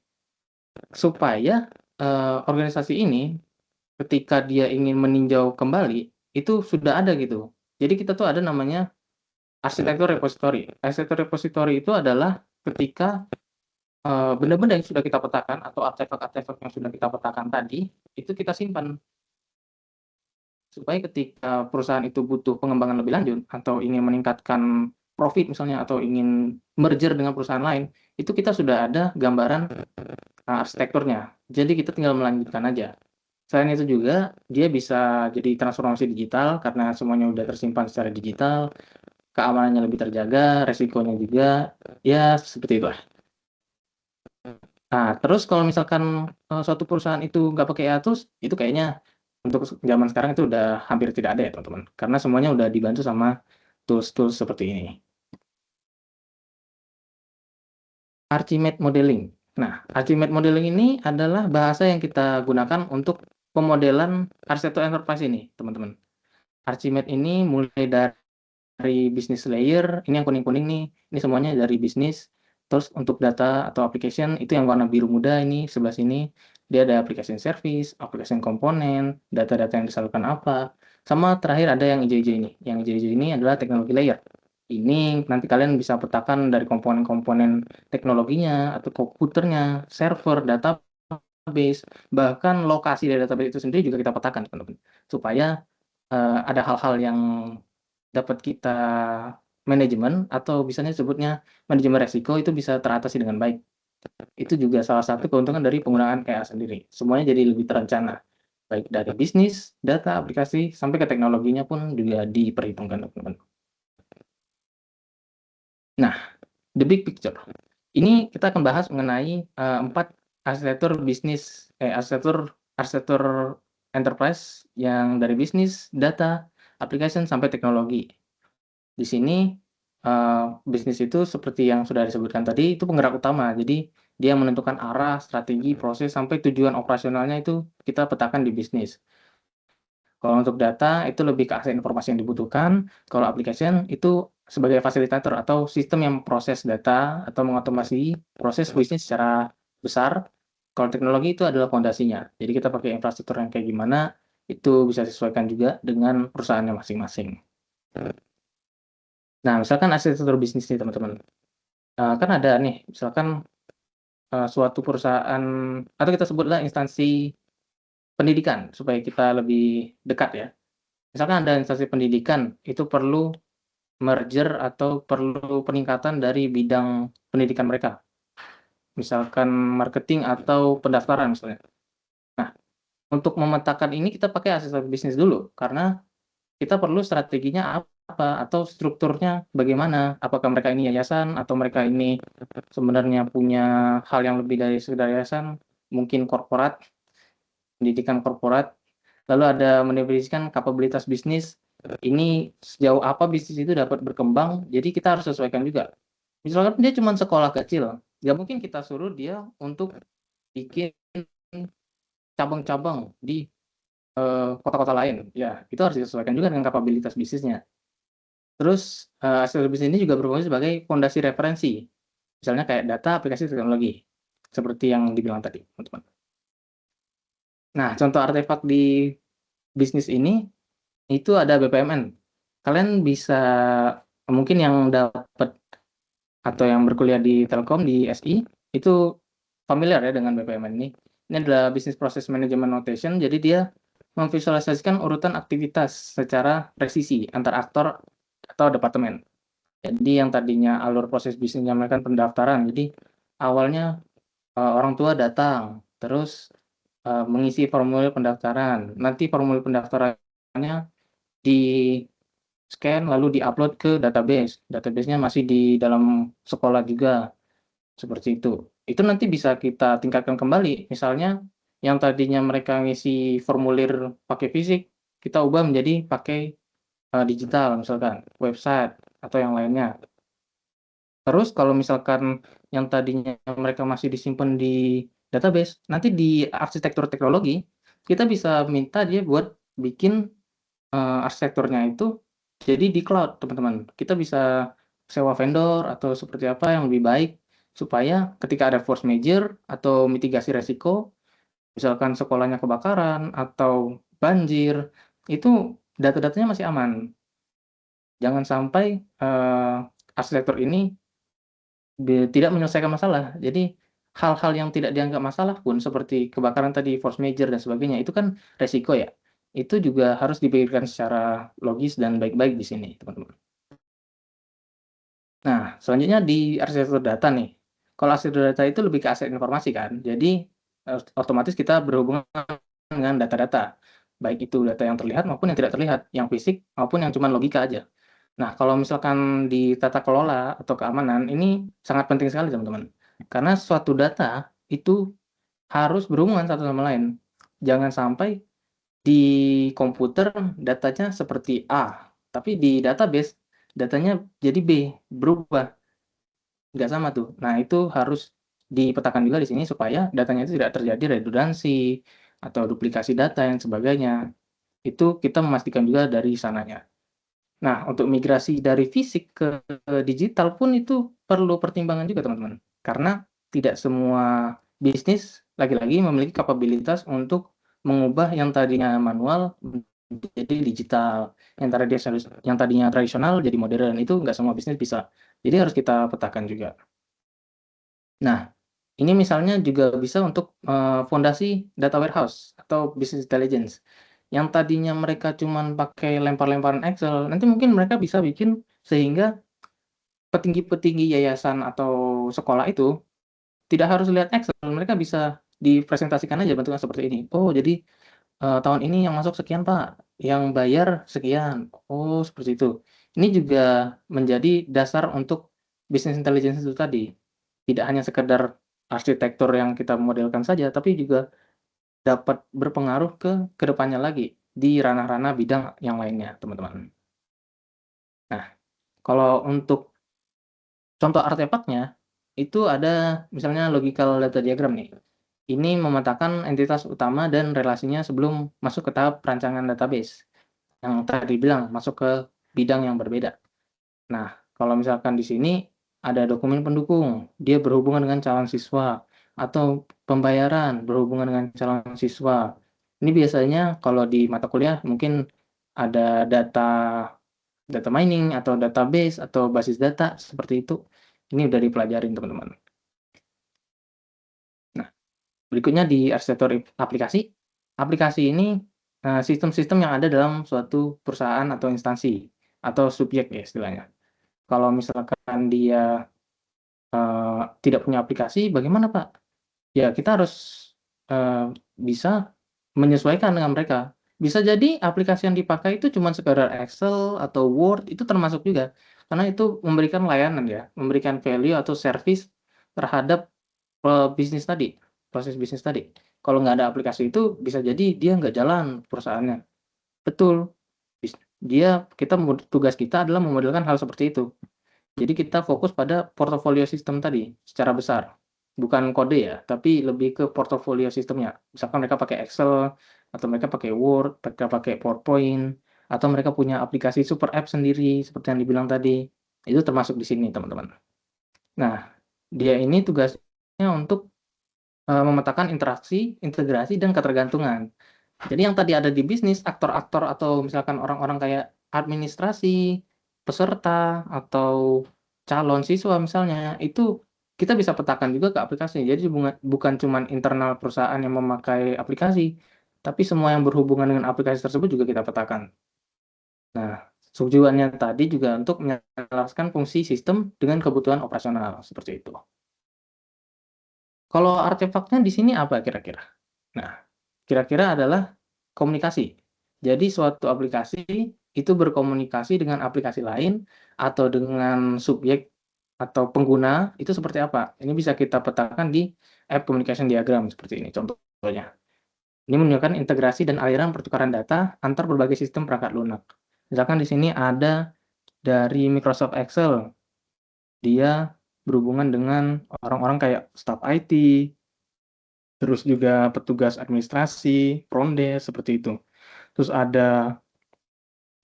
Supaya organisasi ini ketika dia ingin meninjau kembali, itu sudah ada gitu. Jadi kita tuh ada namanya arsitektur repository. Arsitektur repository itu adalah ketika benda-benda yang sudah kita petakan atau artefak-artefak yang sudah kita petakan tadi, itu kita simpan. Supaya ketika perusahaan itu butuh pengembangan lebih lanjut atau ingin meningkatkan profit misalnya atau ingin merger dengan perusahaan lain, itu kita sudah ada gambaran arsitekturnya. Jadi kita tinggal melanjutkan aja. Selain itu juga, dia bisa jadi transformasi digital karena semuanya udah tersimpan secara digital, keamanannya lebih terjaga, resikonya juga, ya seperti itu lah. Nah, terus kalau misalkan suatu perusahaan itu nggak pakai EATOS, itu kayaknya untuk zaman sekarang itu udah hampir tidak ada ya teman-teman. Karena semuanya udah dibantu sama tools-tools seperti ini. Archimate Modeling. Nah, Archimate Modeling ini adalah bahasa yang kita gunakan untuk pemodelan arsitektur enterprise ini, teman-teman. Archimate ini mulai dari business layer, ini yang kuning-kuning nih, ini semuanya dari bisnis. Terus untuk data atau application, itu yang warna biru muda ini, sebelah sini, dia ada application service, application komponen, data-data yang disalurkan apa. Sama terakhir ada yang hijau-hijau ini. Yang hijau-hijau ini adalah teknologi layer. Ini nanti kalian bisa petakan dari komponen-komponen teknologinya, atau komputernya, server, database, bahkan lokasi dari database itu sendiri juga kita petakan, teman-teman. Supaya ada hal-hal yang dapat kita manajemen atau misalnya sebutnya manajemen resiko itu bisa teratasi dengan baik. Itu juga salah satu keuntungan dari penggunaan EA sendiri. Semuanya jadi lebih terencana. Baik dari bisnis, data, aplikasi, sampai ke teknologinya pun juga diperhitungkan, teman-teman. Nah, the big picture. Ini kita akan bahas mengenai 4 arsitektur bisnis, arsitektur enterprise yang dari bisnis, data, application, sampai teknologi. Di sini bisnis itu seperti yang sudah disebutkan tadi, itu penggerak utama. Jadi dia menentukan arah, strategi, proses, sampai tujuan operasionalnya itu kita petakan di bisnis. Kalau untuk data, itu lebih ke akses informasi yang dibutuhkan. Kalau application, itu sebagai fasilitator atau sistem yang proses data atau mengotomasi proses bisnis secara besar. Kalau teknologi itu adalah fondasinya. Jadi kita pakai infrastruktur yang kayak gimana, itu bisa disesuaikan juga dengan perusahaannya masing-masing. Nah, misalkan arsitektur bisnis nih teman-teman. Kan ada nih, misalkan suatu perusahaan, atau kita sebutlah instansi pendidikan, supaya kita lebih dekat ya. Misalkan ada instansi pendidikan, itu perlu merger atau perlu peningkatan dari bidang pendidikan mereka. Misalkan marketing atau pendaftaran misalnya. Nah, untuk memetakan ini kita pakai arsitektur bisnis dulu, karena kita perlu strateginya apa apa, atau strukturnya bagaimana, apakah mereka ini yayasan atau mereka ini sebenarnya punya hal yang lebih dari sekedar yayasan, mungkin korporat, pendidikan korporat. Lalu ada mendefinisikan kapabilitas bisnis, ini sejauh apa bisnis itu dapat berkembang, jadi kita harus sesuaikan juga. Misalkan dia cuma sekolah kecil, nggak mungkin kita suruh dia untuk bikin cabang-cabang di kota-kota lain. Ya, itu harus disesuaikan juga dengan kapabilitas bisnisnya. Terus hasil bisnis ini juga berfungsi sebagai fondasi referensi, misalnya kayak data, aplikasi, teknologi, seperti yang dibilang tadi, teman-teman. Nah, contoh artefak di bisnis ini itu ada BPMN. Kalian bisa mungkin yang dapat atau yang berkuliah di Telkom di SI itu familiar ya dengan BPMN ini. Ini adalah Business Process Management Notation. Jadi dia memvisualisasikan urutan aktivitas secara presisi antar aktor atau departemen. Jadi yang tadinya alur proses bisnisnya mereka pendaftaran. Jadi awalnya orang tua datang, terus mengisi formulir pendaftaran. Nanti formulir pendaftarannya di-scan lalu di-upload ke database. Database-nya masih di dalam sekolah juga, seperti itu. Itu nanti bisa kita tingkatkan kembali. Misalnya yang tadinya mereka ngisi formulir pakai fisik, kita ubah menjadi pakai digital misalkan, website atau yang lainnya. Terus kalau misalkan yang tadinya mereka masih disimpan di database, nanti di arsitektur teknologi, kita bisa minta dia buat bikin arsitekturnya itu jadi di cloud, teman-teman. Kita bisa sewa vendor atau seperti apa yang lebih baik, supaya ketika ada force major atau mitigasi resiko, misalkan sekolahnya kebakaran atau banjir, itu data-datanya masih aman. Jangan sampai arsitektur ini tidak menyelesaikan masalah. Jadi hal-hal yang tidak dianggap masalah pun seperti kebakaran tadi, force major dan sebagainya, itu kan resiko ya. Itu juga harus dipikirkan secara logis dan baik-baik di sini, teman-teman. Nah, selanjutnya di arsitektur data nih. Kalau arsitektur data itu lebih ke aset informasi kan. Jadi otomatis kita berhubungan dengan data-data. Baik itu data yang terlihat maupun yang tidak terlihat, yang fisik maupun yang cuma logika aja. Nah, kalau misalkan di tata kelola atau keamanan, ini sangat penting sekali, teman-teman. Karena suatu data itu harus berhubungan satu sama lain. Jangan sampai di komputer datanya seperti A, tapi di database datanya jadi B, berubah, nggak sama tuh. Nah, itu harus dipetakan juga di sini supaya datanya itu tidak terjadi redundansi atau duplikasi data yang sebagainya. Itu kita memastikan juga dari sananya. Nah, untuk migrasi dari fisik ke digital pun itu perlu pertimbangan juga, teman-teman. Karena tidak semua bisnis lagi-lagi memiliki kapabilitas untuk mengubah yang tadinya manual menjadi digital, yang tadinya tradisional jadi modern, itu nggak semua bisnis bisa. Jadi harus kita petakan juga. Nah, ini misalnya juga bisa untuk fondasi data warehouse atau business intelligence. Yang tadinya mereka cuman pakai lempar-lemparan Excel, nanti mungkin mereka bisa bikin sehingga petinggi-petinggi yayasan atau sekolah itu tidak harus lihat Excel, mereka bisa dipresentasikan aja bentuknya seperti ini. Oh, jadi tahun ini yang masuk sekian, Pak, yang bayar sekian. Oh, seperti itu. Ini juga menjadi dasar untuk business intelligence itu tadi. Tidak hanya sekedar arsitektur yang kita modelkan saja, tapi juga dapat berpengaruh ke depannya lagi di ranah-ranah bidang yang lainnya, teman-teman. Nah, kalau untuk contoh artefaknya, itu ada misalnya logical data diagram nih. Ini memetakan entitas utama dan relasinya sebelum masuk ke tahap perancangan database. Yang tadi bilang, masuk ke bidang yang berbeda. Nah, kalau misalkan di sini ada dokumen pendukung, dia berhubungan dengan calon siswa, atau pembayaran berhubungan dengan calon siswa. Ini biasanya kalau di mata kuliah mungkin ada data mining atau database atau basis data seperti itu. Ini udah dipelajarin, teman-teman. Nah, berikutnya di arsitektur aplikasi. Aplikasi ini sistem-sistem yang ada dalam suatu perusahaan atau instansi atau subjek ya istilahnya. Kalau misalkan dia tidak punya aplikasi, bagaimana, Pak? Ya, kita harus bisa menyesuaikan dengan mereka. Bisa jadi aplikasi yang dipakai itu cuma sekedar Excel atau Word, itu termasuk juga. Karena itu memberikan layanan ya, memberikan value atau service terhadap, bisnis tadi, proses bisnis tadi. Kalau nggak ada aplikasi itu, bisa jadi dia nggak jalan perusahaannya. Betul, tugas kita adalah memodelkan hal seperti itu. Jadi kita fokus pada portofolio sistem tadi, secara besar. Bukan kode ya, tapi lebih ke portofolio sistemnya. Misalkan mereka pakai Excel, atau mereka pakai Word, mereka pakai PowerPoint, atau mereka punya aplikasi super app sendiri, seperti yang dibilang tadi. Itu termasuk di sini, teman-teman. Nah, dia ini tugasnya untuk memetakan interaksi, integrasi, dan ketergantungan. Jadi yang tadi ada di bisnis, aktor-aktor atau misalkan orang-orang kayak administrasi, peserta, atau calon siswa misalnya, itu kita bisa petakan juga ke aplikasi. Jadi bukan cuma internal perusahaan yang memakai aplikasi, tapi semua yang berhubungan dengan aplikasi tersebut juga kita petakan. Nah, tujuannya tadi juga untuk menyelaraskan fungsi sistem dengan kebutuhan operasional, seperti itu. Kalau artefaknya di sini apa kira-kira? Nah, kira-kira adalah komunikasi. Jadi suatu aplikasi itu berkomunikasi dengan aplikasi lain atau dengan subjek atau pengguna itu seperti apa? Ini bisa kita petakan di App Communication Diagram seperti ini contohnya. Ini menunjukkan integrasi dan aliran pertukaran data antar berbagai sistem perangkat lunak. Misalkan di sini ada dari Microsoft Excel, dia berhubungan dengan orang-orang kayak staf IT, terus juga petugas administrasi, front desk, seperti itu. Terus ada,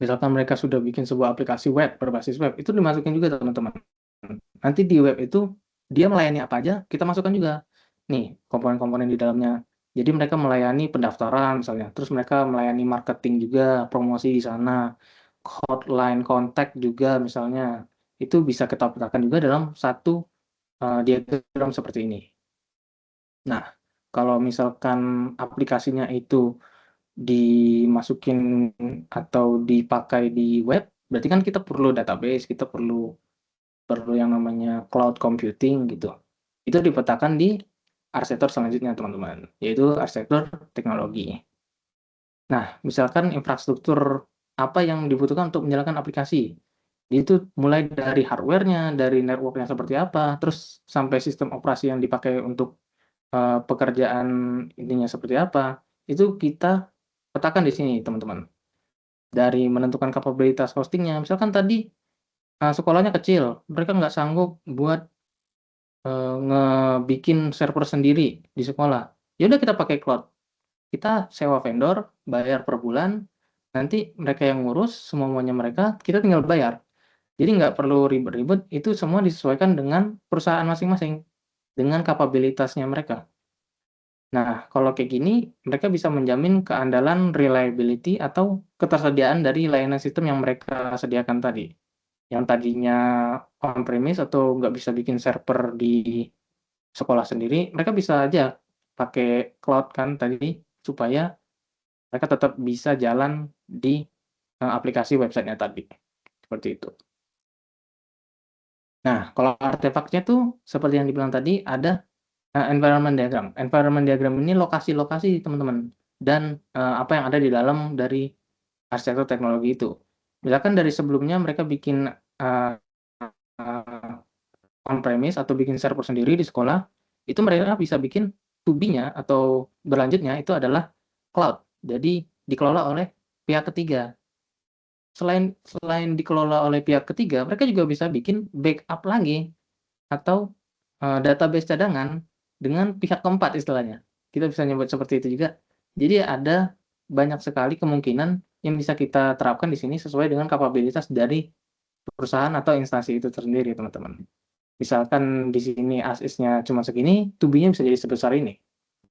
misalkan mereka sudah bikin sebuah aplikasi web, berbasis web, itu dimasukin juga teman-teman. Nanti di web itu, dia melayani apa aja, kita masukkan juga. Nih, komponen-komponen di dalamnya. Jadi mereka melayani pendaftaran misalnya, terus mereka melayani marketing juga, promosi di sana, hotline kontak juga misalnya. Itu bisa kita petakan juga dalam satu diagram seperti ini. Nah, kalau misalkan aplikasinya itu dimasukin atau dipakai di web, berarti kan kita perlu database, kita perlu perlu yang namanya cloud computing gitu. Itu dipetakan di arsitektur selanjutnya, teman-teman, yaitu arsitektur teknologi. Nah, misalkan infrastruktur apa yang dibutuhkan untuk menjalankan aplikasi. Itu mulai dari hardware-nya, dari network-nya seperti apa, terus sampai sistem operasi yang dipakai untuk pekerjaan intinya seperti apa, itu kita petakan di sini, teman-teman. Dari menentukan kapabilitas hostingnya, misalkan tadi sekolahnya kecil, mereka nggak sanggup buat ngebikin server sendiri di sekolah. Ya udah kita pakai cloud. Kita sewa vendor, bayar per bulan, nanti mereka yang ngurus semua-muanya mereka, kita tinggal bayar. Jadi nggak perlu ribet-ribet, itu semua disesuaikan dengan perusahaan masing-masing, dengan kapabilitasnya mereka. Nah, kalau kayak gini, mereka bisa menjamin keandalan, reliability, atau ketersediaan dari layanan sistem yang mereka sediakan tadi. Yang tadinya on-premise atau nggak bisa bikin server di sekolah sendiri, mereka bisa aja pakai cloud kan tadi, supaya mereka tetap bisa jalan di aplikasi websitenya tadi. Seperti itu. Nah, kalau artefaknya tuh, seperti yang dibilang tadi, ada environment diagram. Environment diagram ini lokasi-lokasi, teman-teman, dan apa yang ada di dalam dari arsitektur teknologi itu. Misalkan dari sebelumnya mereka bikin on-premise atau bikin server sendiri di sekolah, itu mereka bisa bikin to be-nya atau berlanjutnya itu adalah cloud. Jadi dikelola oleh pihak ketiga. Selain dikelola oleh pihak ketiga, mereka juga bisa bikin backup lagi atau database cadangan dengan pihak keempat istilahnya. Kita bisa nyebut seperti itu juga. Jadi ada banyak sekali kemungkinan yang bisa kita terapkan di sini sesuai dengan kapabilitas dari perusahaan atau instansi itu sendiri, teman-teman. Misalkan di sini as-is-nya cuma segini, to be-nya bisa jadi sebesar ini.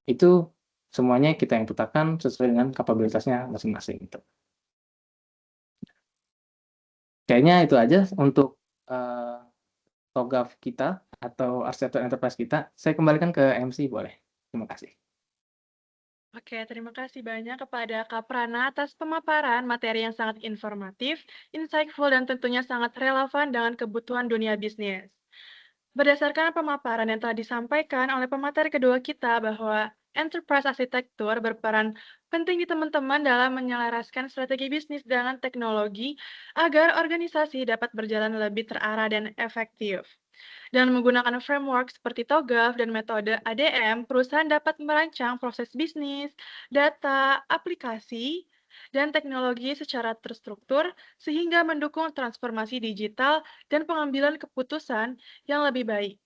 Itu semuanya kita yang petakan sesuai dengan kapabilitasnya masing-masing gitu. Kayaknya itu aja untuk TOGAF kita atau arsitektur enterprise kita. Saya kembalikan ke MC boleh. Terima kasih. Oke, terima kasih banyak kepada Kak Prana atas pemaparan materi yang sangat informatif, insightful, dan tentunya sangat relevan dengan kebutuhan dunia bisnis. Berdasarkan pemaparan yang telah disampaikan oleh pemateri kedua kita bahwa Enterprise Arsitektur berperan penting di teman-teman dalam menyelaraskan strategi bisnis dengan teknologi agar organisasi dapat berjalan lebih terarah dan efektif. Dengan menggunakan framework seperti TOGAF dan metode ADM, perusahaan dapat merancang proses bisnis, data, aplikasi, dan teknologi secara terstruktur sehingga mendukung transformasi digital dan pengambilan keputusan yang lebih baik.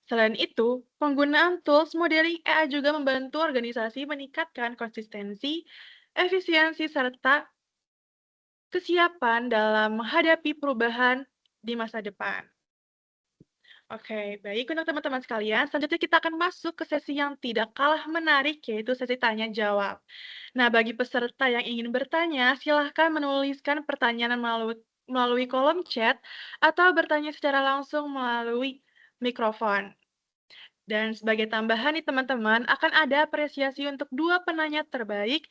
Selain itu, penggunaan tools modeling AI juga membantu organisasi meningkatkan konsistensi, efisiensi, serta kesiapan dalam menghadapi perubahan di masa depan. Oke, baik untuk teman-teman sekalian, selanjutnya kita akan masuk ke sesi yang tidak kalah menarik, yaitu sesi tanya jawab. Nah, bagi peserta yang ingin bertanya, silahkan menuliskan pertanyaan melalui kolom chat atau bertanya secara langsung melalui mikrofon. Dan sebagai tambahan nih teman-teman, akan ada apresiasi untuk 2 penanya terbaik,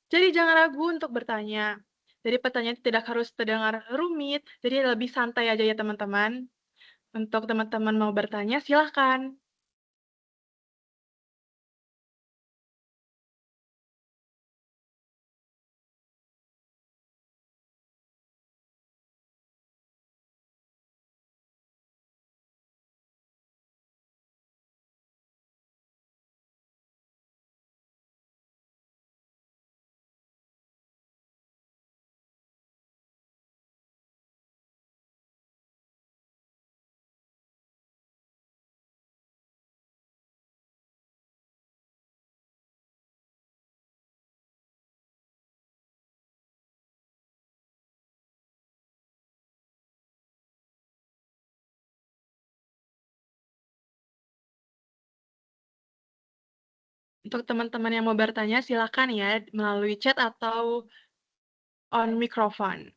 jadi jangan ragu untuk bertanya. Jadi pertanyaan tidak harus terdengar rumit, jadi lebih santai aja ya teman-teman. Untuk teman-teman mau bertanya, silahkan. Untuk teman-teman yang mau bertanya, silahkan ya melalui chat atau on mikrofon.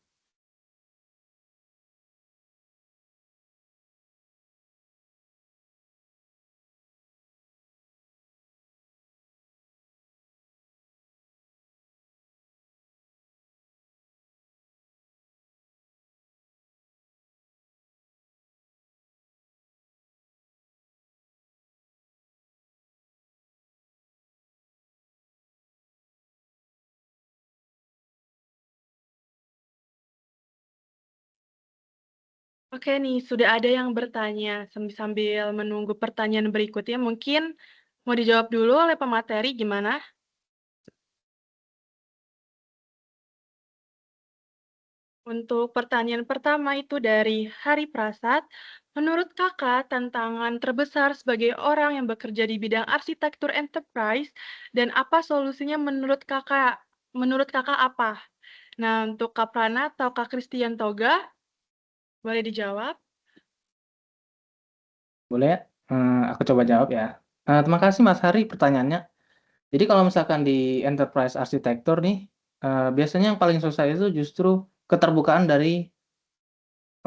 Oke nih, sudah ada yang bertanya. Sambil menunggu pertanyaan berikutnya, mungkin mau dijawab dulu oleh pemateri gimana? Untuk pertanyaan pertama itu dari Hari Prasad, menurut Kakak tantangan terbesar sebagai orang yang bekerja di bidang arsitektur enterprise dan apa solusinya menurut Kakak? Menurut Kakak apa? Nah, untuk Kak Prana atau Kak Christian Toga, boleh dijawab? Boleh ya? Aku coba jawab ya. Terima kasih Mas Hari pertanyaannya. Jadi kalau misalkan di enterprise arsitektur nih, biasanya yang paling susah itu justru keterbukaan dari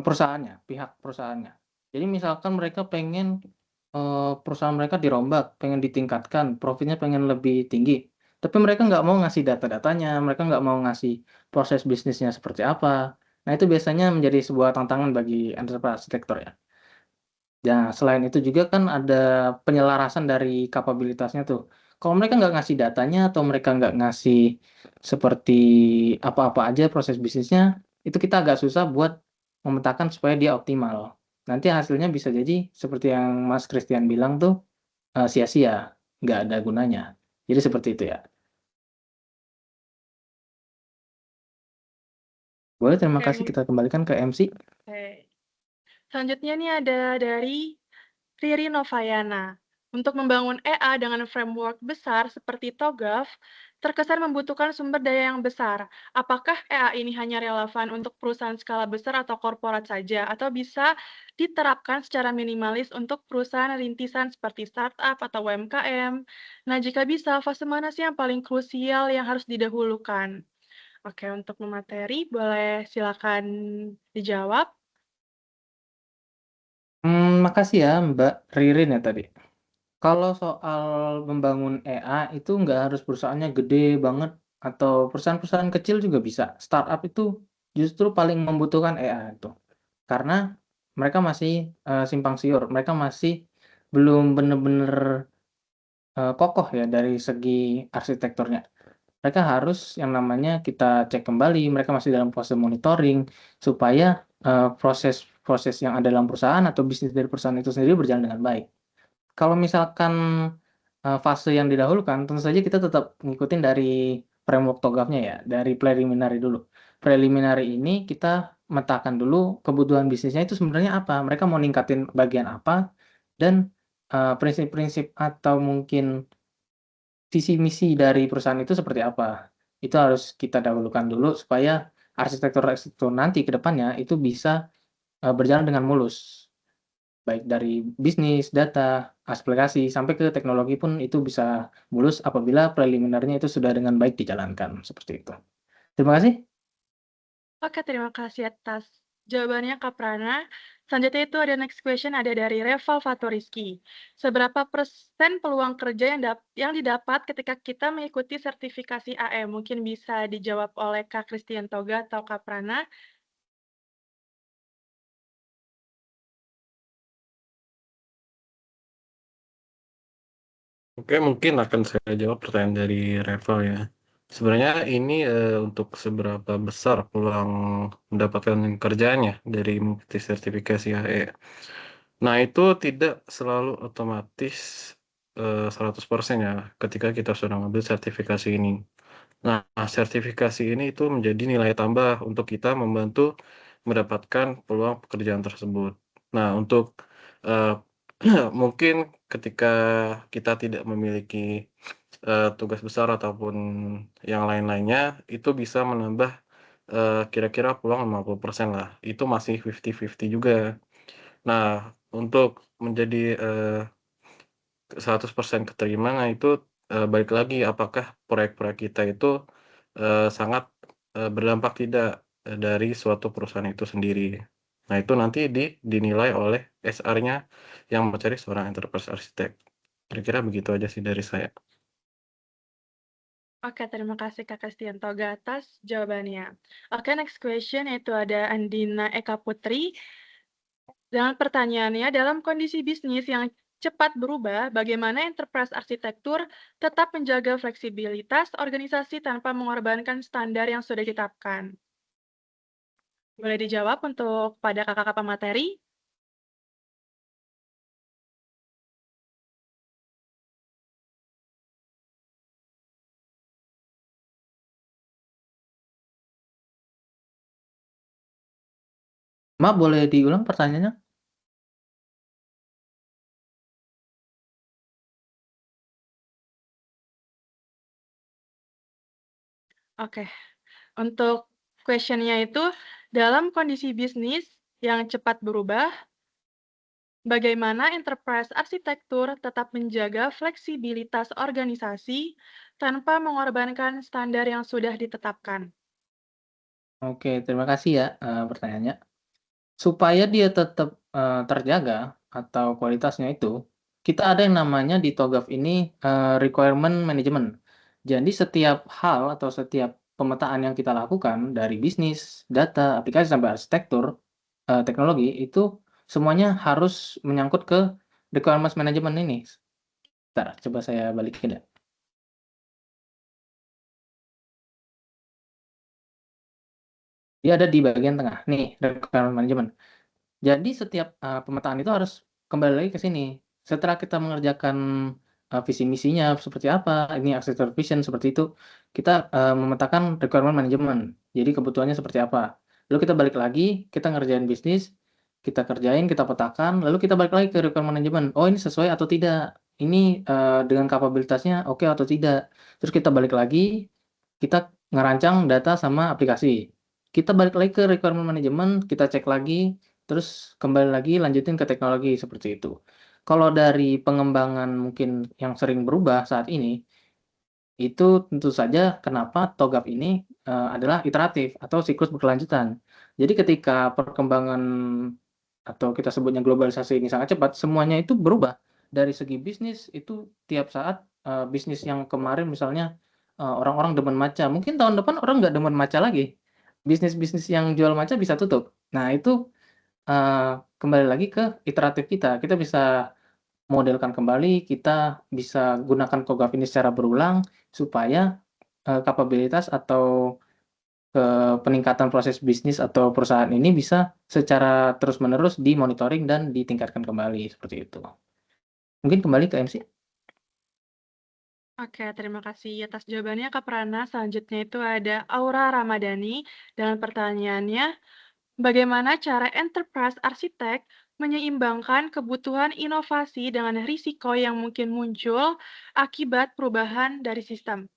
perusahaannya, pihak perusahaannya. Jadi misalkan mereka pengen, perusahaan mereka dirombak, pengen ditingkatkan, profitnya pengen lebih tinggi, tapi mereka nggak mau ngasih data-datanya, mereka nggak mau ngasih proses bisnisnya seperti apa. Nah, itu biasanya menjadi sebuah tantangan bagi enterprise arsitektur ya. Ya, selain itu juga kan ada penyelarasan dari kapabilitasnya tuh. Kalau mereka nggak ngasih datanya atau mereka nggak ngasih seperti apa-apa aja proses bisnisnya, itu kita agak susah buat memetakan supaya dia optimal. Nanti hasilnya bisa jadi seperti yang Mas Christian bilang tuh, sia-sia, nggak ada gunanya. Jadi seperti itu ya. Boleh, terima Oke, kasih, kita kembalikan ke MC. oke. Selanjutnya nih ada dari Riri Novayana. Untuk membangun EA dengan framework besar seperti TOGAF, terkesan membutuhkan sumber daya yang besar. Apakah EA ini hanya relevan untuk perusahaan skala besar atau korporat saja, atau bisa diterapkan secara minimalis untuk perusahaan rintisan seperti startup atau UMKM? Nah, jika bisa, fase mana sih yang paling krusial yang harus didahulukan? Oke, untuk pemateri, boleh silakan dijawab. Makasih ya Mbak Ririn ya tadi. Kalau soal membangun EA itu nggak harus perusahaannya gede banget atau perusahaan-perusahaan kecil juga bisa. Startup itu justru paling membutuhkan EA itu. Karena mereka masih, simpang siur, mereka masih belum bener-bener kokoh ya dari segi arsitekturnya. Mereka harus yang namanya kita cek kembali, mereka masih dalam proses monitoring supaya, proses yang ada dalam perusahaan atau bisnis dari perusahaan itu sendiri berjalan dengan baik. Kalau misalkan, fase yang didahulukan, tentu saja kita tetap ngikutin dari framework TOGAF-nya ya, dari preliminary dulu. Preliminary ini kita memetakan dulu kebutuhan bisnisnya itu sebenarnya apa, mereka mau ningkatin bagian apa, dan, prinsip-prinsip atau mungkin visi misi dari perusahaan itu seperti apa. Itu harus kita dahulukan dulu supaya arsitektur-arsitektur nanti ke depannya itu bisa, berjalan dengan mulus. Baik dari bisnis, data, aplikasi, sampai ke teknologi pun itu bisa mulus apabila preliminarnya itu sudah dengan baik dijalankan, seperti itu. Terima kasih. Oke, terima kasih atas jawabannya Kak Prana. Selanjutnya itu ada next question ada dari Reval Fatoriski. Seberapa persen peluang kerja yang didapat ketika kita mengikuti sertifikasi AM? Mungkin bisa dijawab oleh Kak Christian Toga atau Kak Prana. Oke, mungkin akan saya jawab pertanyaan dari Reval ya. Sebenarnya ini untuk seberapa besar peluang mendapatkan kerjaannya dari mengikuti sertifikasi AE. Nah, itu tidak selalu otomatis 100% ya ketika kita sudah mengambil sertifikasi ini. Nah, sertifikasi ini itu menjadi nilai tambah untuk kita membantu mendapatkan peluang pekerjaan tersebut. Nah, untuk eh, mungkin ketika kita tidak memiliki tugas besar ataupun yang lain-lainnya, itu bisa menambah kira-kira peluang 50% lah. Itu masih 50-50 juga. Nah, untuk menjadi 100% keterima, nah itu balik lagi apakah proyek-proyek kita itu sangat berdampak tidak dari suatu perusahaan itu sendiri. Nah, itu nanti dinilai oleh SR-nya yang mencari seorang enterprise architect. Kira-kira begitu aja sih dari saya. Oke, terima kasih Kak Christian Toga atas jawabannya. Oke, next question yaitu ada Andina Eka Putri. Dengan pertanyaannya, dalam kondisi bisnis yang cepat berubah, bagaimana enterprise arsitektur tetap menjaga fleksibilitas organisasi tanpa mengorbankan standar yang sudah ditetapkan? Boleh dijawab untuk pada kakak-kakak pemateri? Maaf, boleh diulang pertanyaannya? Oke, untuk questionnya itu, dalam kondisi bisnis yang cepat berubah, bagaimana enterprise arsitektur tetap menjaga fleksibilitas organisasi tanpa mengorbankan standar yang sudah ditetapkan? Oke, terima kasih ya, pertanyaannya. Supaya dia tetap, terjaga atau kualitasnya itu, kita ada yang namanya di TOGAF ini, requirement management. Jadi setiap hal atau setiap pemetaan yang kita lakukan dari bisnis, data, aplikasi, sampai arsitektur, teknologi, itu semuanya harus menyangkut ke requirements management ini. Bentar, coba saya balikin ya. Dia ada di bagian tengah, nih requirement management. Jadi setiap, pemetaan itu harus kembali lagi ke sini. Setelah kita mengerjakan, visi misinya seperti apa, ini architecture vision seperti itu, kita, memetakan requirement management. Jadi kebutuhannya seperti apa. Lalu kita balik lagi, kita ngerjain bisnis, kita kerjain, kita petakan, lalu kita balik lagi ke requirement management. Oh, ini sesuai atau tidak? Ini, dengan kapabilitasnya oke atau tidak? Terus kita balik lagi, kita ngerancang data sama aplikasi. Kita balik lagi ke requirement management, kita cek lagi, terus kembali lagi lanjutin ke teknologi, seperti itu. Kalau dari pengembangan mungkin yang sering berubah saat ini, itu tentu saja kenapa TOGAF ini, adalah iteratif atau siklus berkelanjutan. Jadi ketika perkembangan atau kita sebutnya globalisasi ini sangat cepat, semuanya itu berubah. Dari segi bisnis itu tiap saat, bisnis yang kemarin misalnya, orang-orang demen matcha, mungkin tahun depan orang nggak demen matcha lagi. Bisnis-bisnis yang jual matcha bisa tutup. Nah itu kembali lagi ke iteratif kita. Kita bisa modelkan kembali, kita bisa gunakan Kogak ini secara berulang supaya kapabilitas atau peningkatan proses bisnis atau perusahaan ini bisa secara terus-menerus dimonitoring dan ditingkatkan kembali seperti itu. Mungkin kembali ke MC. Oke, terima kasih atas jawabannya Kak Prana. Selanjutnya itu ada Aura Ramadhani dengan pertanyaannya, bagaimana cara enterprise arsitek menyeimbangkan kebutuhan inovasi dengan risiko yang mungkin muncul akibat perubahan dari sistem?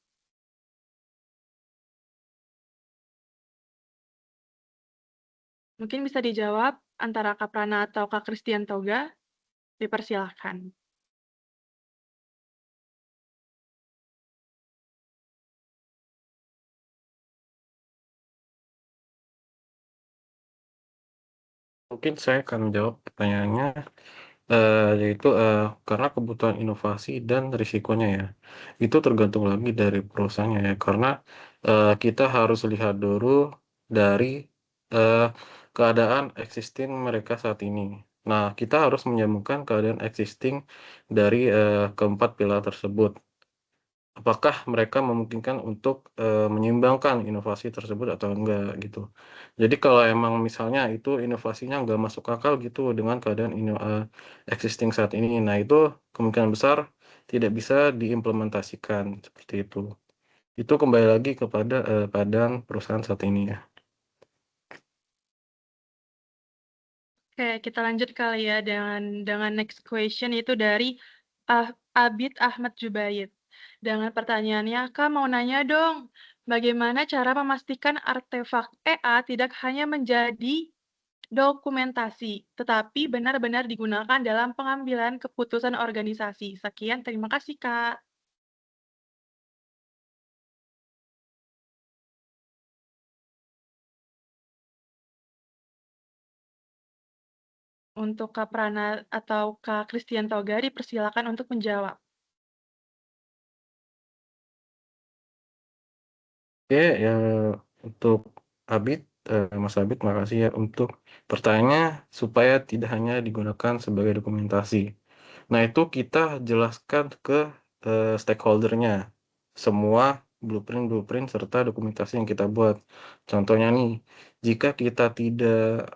Mungkin bisa dijawab antara Kak Prana atau Kak Christian Toga. Dipersilahkan. Mungkin saya akan menjawab pertanyaannya, yaitu, karena kebutuhan inovasi dan risikonya ya, itu tergantung lagi dari perusahaannya ya, karena, kita harus lihat dulu dari, eee, keadaan existing mereka saat ini. Nah, kita harus menyambungkan keadaan existing dari, keempat pilar tersebut. Apakah mereka memungkinkan untuk, menyeimbangkan inovasi tersebut atau enggak gitu. Jadi kalau emang misalnya itu inovasinya nggak masuk akal gitu dengan keadaan existing saat ini, nah itu kemungkinan besar tidak bisa diimplementasikan, seperti itu. Itu kembali lagi kepada, keadaan perusahaan saat ini ya. Oke, kita lanjut kali ya dengan next question itu dari Abid Ahmad Jubaid. Dengan pertanyaannya, Kak mau nanya dong, bagaimana cara memastikan artefak EA tidak hanya menjadi dokumentasi, tetapi benar-benar digunakan dalam pengambilan keputusan organisasi. Sekian, terima kasih, Kak. Untuk Kak Prana atau Kak Christian Toga dipersilakan untuk menjawab. Oke, ya untuk Abid, Mas Abid makasih ya untuk pertanyaannya supaya tidak hanya digunakan sebagai dokumentasi. Nah, itu kita jelaskan ke, stakeholder-nya, semua blueprint-blueprint serta dokumentasi yang kita buat. Contohnya nih, jika kita tidak,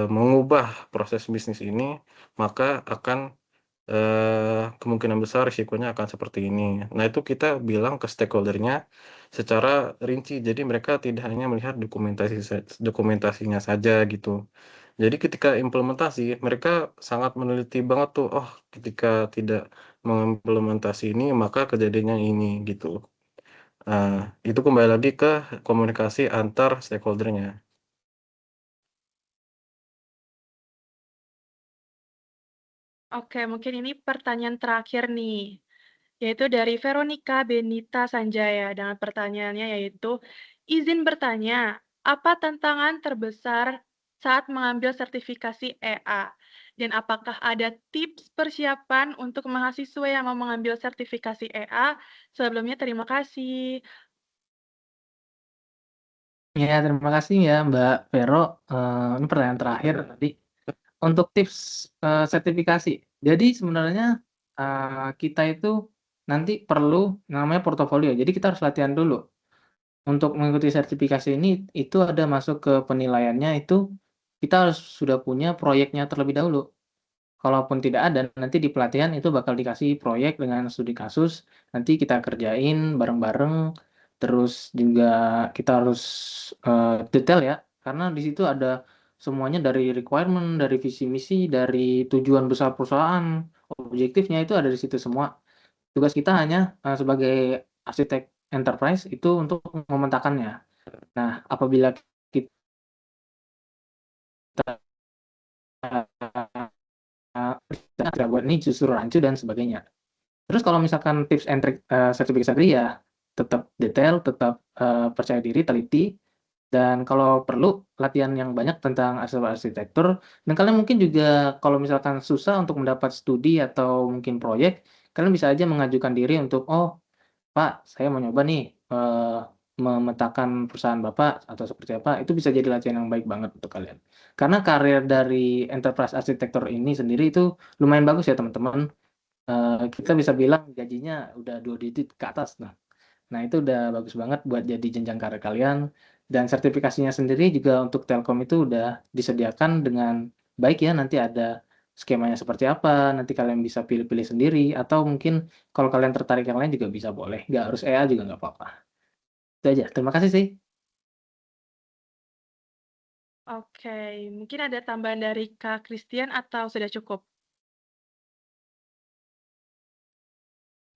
mengubah proses bisnis ini, maka akan kemungkinan besar risikonya akan seperti ini. Nah, itu kita bilang ke stakeholder-nya secara rinci, jadi mereka tidak hanya melihat dokumentasinya saja gitu. Jadi ketika implementasi, mereka sangat meneliti banget tuh, oh ketika tidak mengimplementasi ini, maka kejadiannya ini gitu. Itu kembali lagi ke komunikasi antar stakeholder-nya. Oke, mungkin ini pertanyaan terakhir nih, yaitu dari Veronica Benita Sanjaya dengan pertanyaannya yaitu, izin bertanya, apa tantangan terbesar saat mengambil sertifikasi EA? Dan apakah ada tips persiapan untuk mahasiswa yang mau mengambil sertifikasi EA? Sebelumnya terima kasih. Ya, terima kasih ya Mbak Vero. Ini pertanyaan terakhir tadi. Untuk tips sertifikasi. Jadi sebenarnya kita itu nanti perlu namanya portofolio. Jadi kita harus latihan dulu. Untuk mengikuti sertifikasi ini itu ada masuk ke penilaiannya itu kita harus sudah punya proyeknya terlebih dahulu. Kalaupun tidak ada, nanti di pelatihan itu bakal dikasih proyek dengan studi kasus, nanti kita kerjain bareng-bareng, terus juga kita harus, detail ya, karena di situ ada semuanya dari requirement, dari visi misi, dari tujuan besar perusahaan, objektifnya itu ada di situ semua. Tugas kita hanya, sebagai arsitek enterprise itu untuk memetakannya. Nah, apabila kita buat ini justru rancu dan sebagainya. Terus kalau misalkan tips and trik, sertifikasi tadi ya tetap detail, tetap, percaya diri, teliti, dan kalau perlu latihan yang banyak tentang arsitektur, dan kalian mungkin juga kalau misalkan susah untuk mendapat studi atau mungkin proyek, kalian bisa aja mengajukan diri untuk, "Oh, Pak, saya mau nyoba nih, memetakan perusahaan Bapak atau seperti apa," itu bisa jadi latihan yang baik banget untuk kalian. Karena karir dari enterprise arsitektur ini sendiri itu lumayan bagus ya teman-teman. kita bisa bilang gajinya udah 2 digit ke atas. Nah, itu udah bagus banget buat jadi jenjang karir kalian, dan sertifikasinya sendiri juga untuk Telkom itu udah disediakan dengan baik ya, nanti ada skemanya seperti apa, nanti kalian bisa pilih-pilih sendiri, atau mungkin kalau kalian tertarik yang lain juga bisa boleh, nggak harus EA juga nggak apa-apa. Itu aja, terima kasih sih. Oke, mungkin ada tambahan dari Kak Christian atau sudah cukup?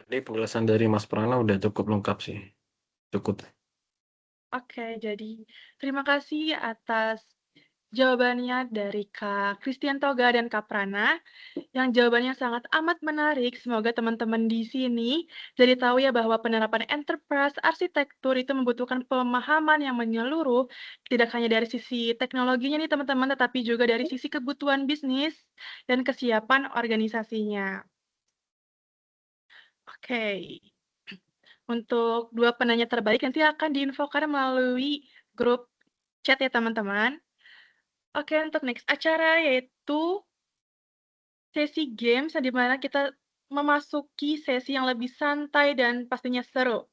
Jadi penjelasan dari Mas Prana udah cukup lengkap sih. Cukup. Oke, jadi terima kasih atas jawabannya dari Kak Christian Toga dan Kak Prana, yang jawabannya sangat amat menarik. Semoga teman-teman di sini jadi tahu ya bahwa penerapan enterprise arsitektur itu membutuhkan pemahaman yang menyeluruh, tidak hanya dari sisi teknologinya nih teman-teman, tetapi juga dari sisi kebutuhan bisnis dan kesiapan organisasinya. Oke, untuk 2 penanya terbaik nanti akan diinfokan melalui grup chat ya teman-teman. Oke, untuk next acara yaitu sesi games yang dimana kita memasuki sesi yang lebih santai dan pastinya seru.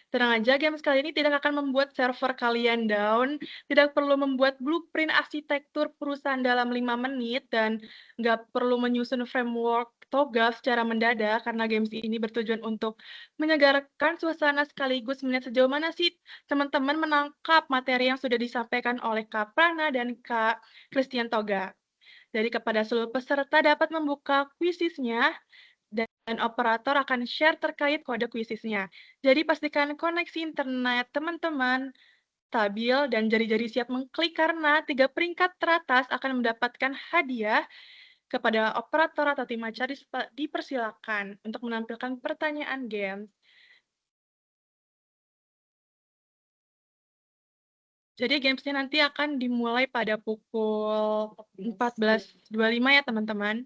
Tenang aja, games kali ini tidak akan membuat server kalian down, tidak perlu membuat blueprint arsitektur perusahaan dalam 5 menit, dan nggak perlu menyusun framework Toga secara mendadak, karena games ini bertujuan untuk menyegarkan suasana sekaligus melihat sejauh mana sih teman-teman menangkap materi yang sudah disampaikan oleh Kak Prana dan Kak Christian Toga. Jadi kepada seluruh peserta dapat membuka quiziznya dan operator akan share terkait kode quiziznya. Jadi pastikan koneksi internet teman-teman stabil dan jari-jari siap mengklik karena 3 peringkat teratas akan mendapatkan hadiah. Kepada operator atau tim acara dipersilakan untuk menampilkan pertanyaan games. Jadi gamesnya nanti akan dimulai pada pukul 14.25 ya teman-teman.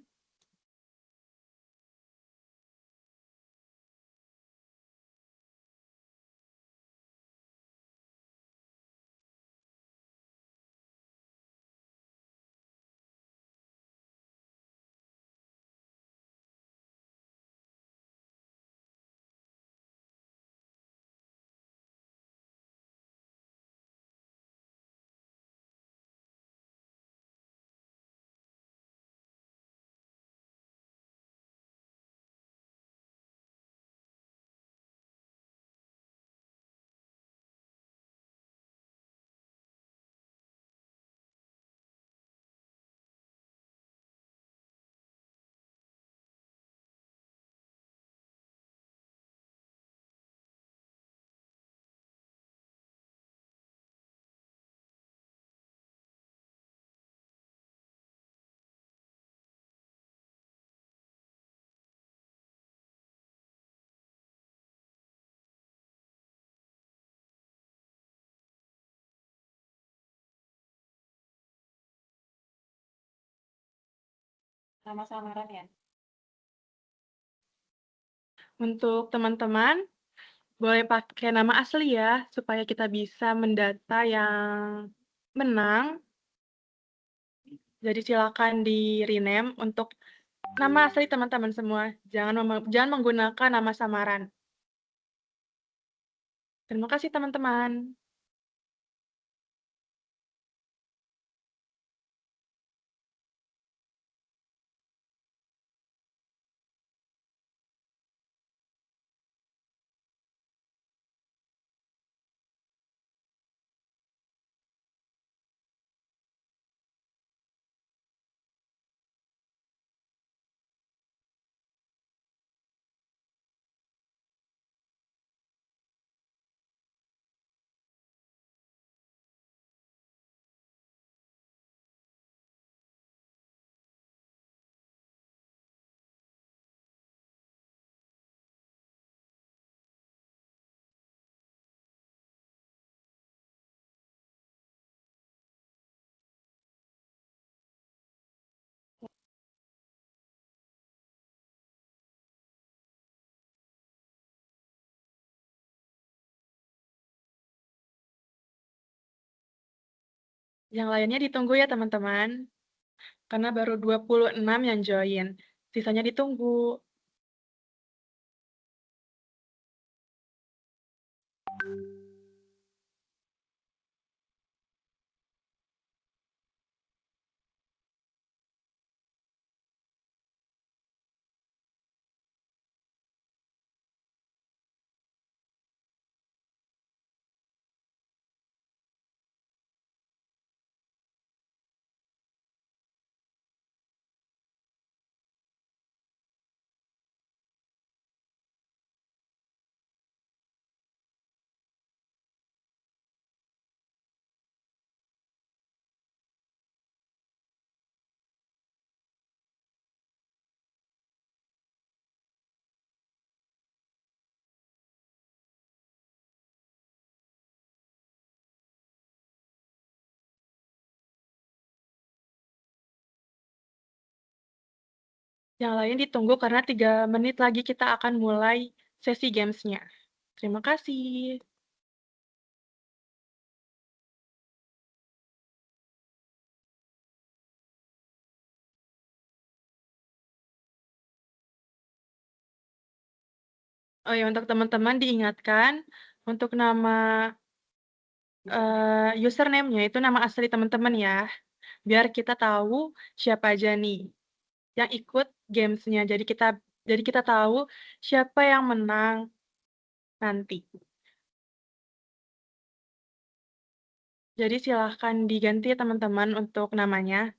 Nama samaran ya. Untuk teman-teman, boleh pakai nama asli ya, supaya kita bisa mendata yang menang. Jadi silakan di-rename untuk nama asli teman-teman semua. Jangan menggunakan nama samaran. Terima kasih teman-teman. Yang lainnya ditunggu ya teman-teman, karena baru 26 yang join. Sisanya ditunggu. Yang lain ditunggu karena 3 menit lagi kita akan mulai sesi games-nya. Terima kasih. Oh ya, untuk teman-teman diingatkan untuk nama username-nya itu nama asli teman-teman ya, biar kita tahu siapa aja nih yang ikut games-nya. Jadi kita tahu siapa yang menang nanti. Jadi silahkan diganti ya teman-teman untuk namanya.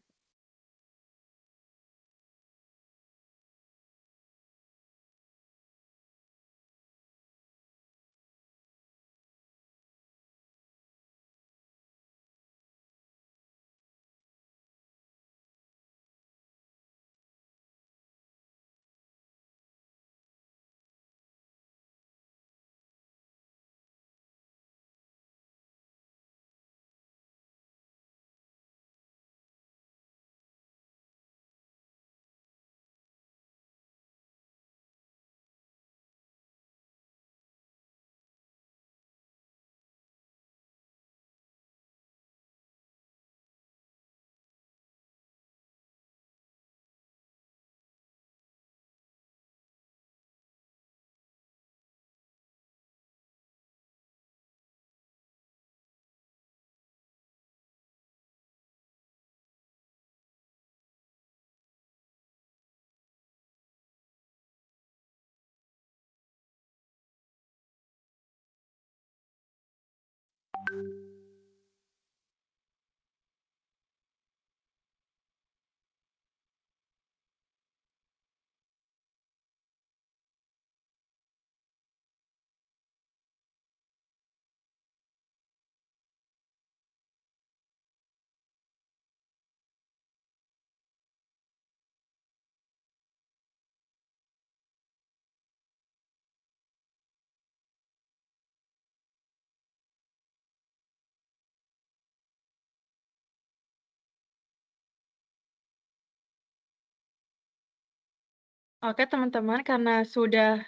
Oke teman-teman, karena sudah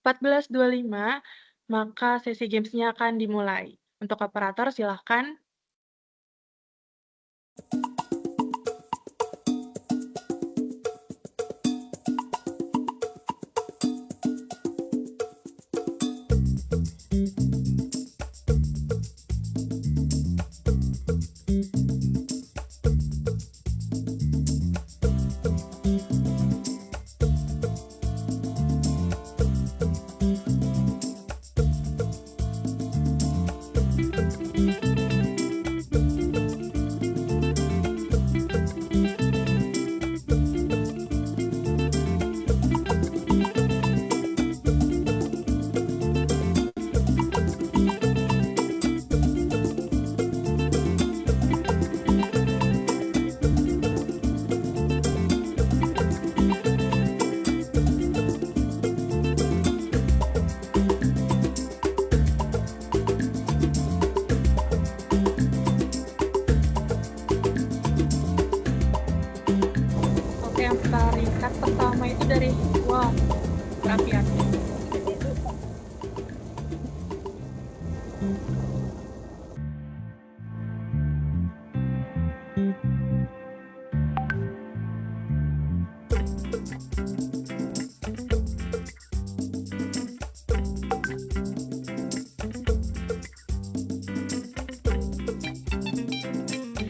14.25, maka sesi games-nya akan dimulai. Untuk operator silahkan. Oke, yang peringkat pertama itu dari wow, berapi-api.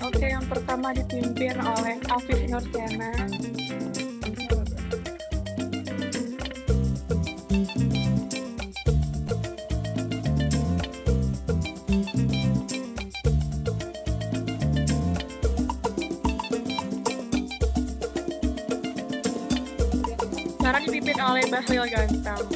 Oke, yang pertama dipimpin oleh Afif Nursena. Sekarang dipimpin oleh Bahlil Gantang.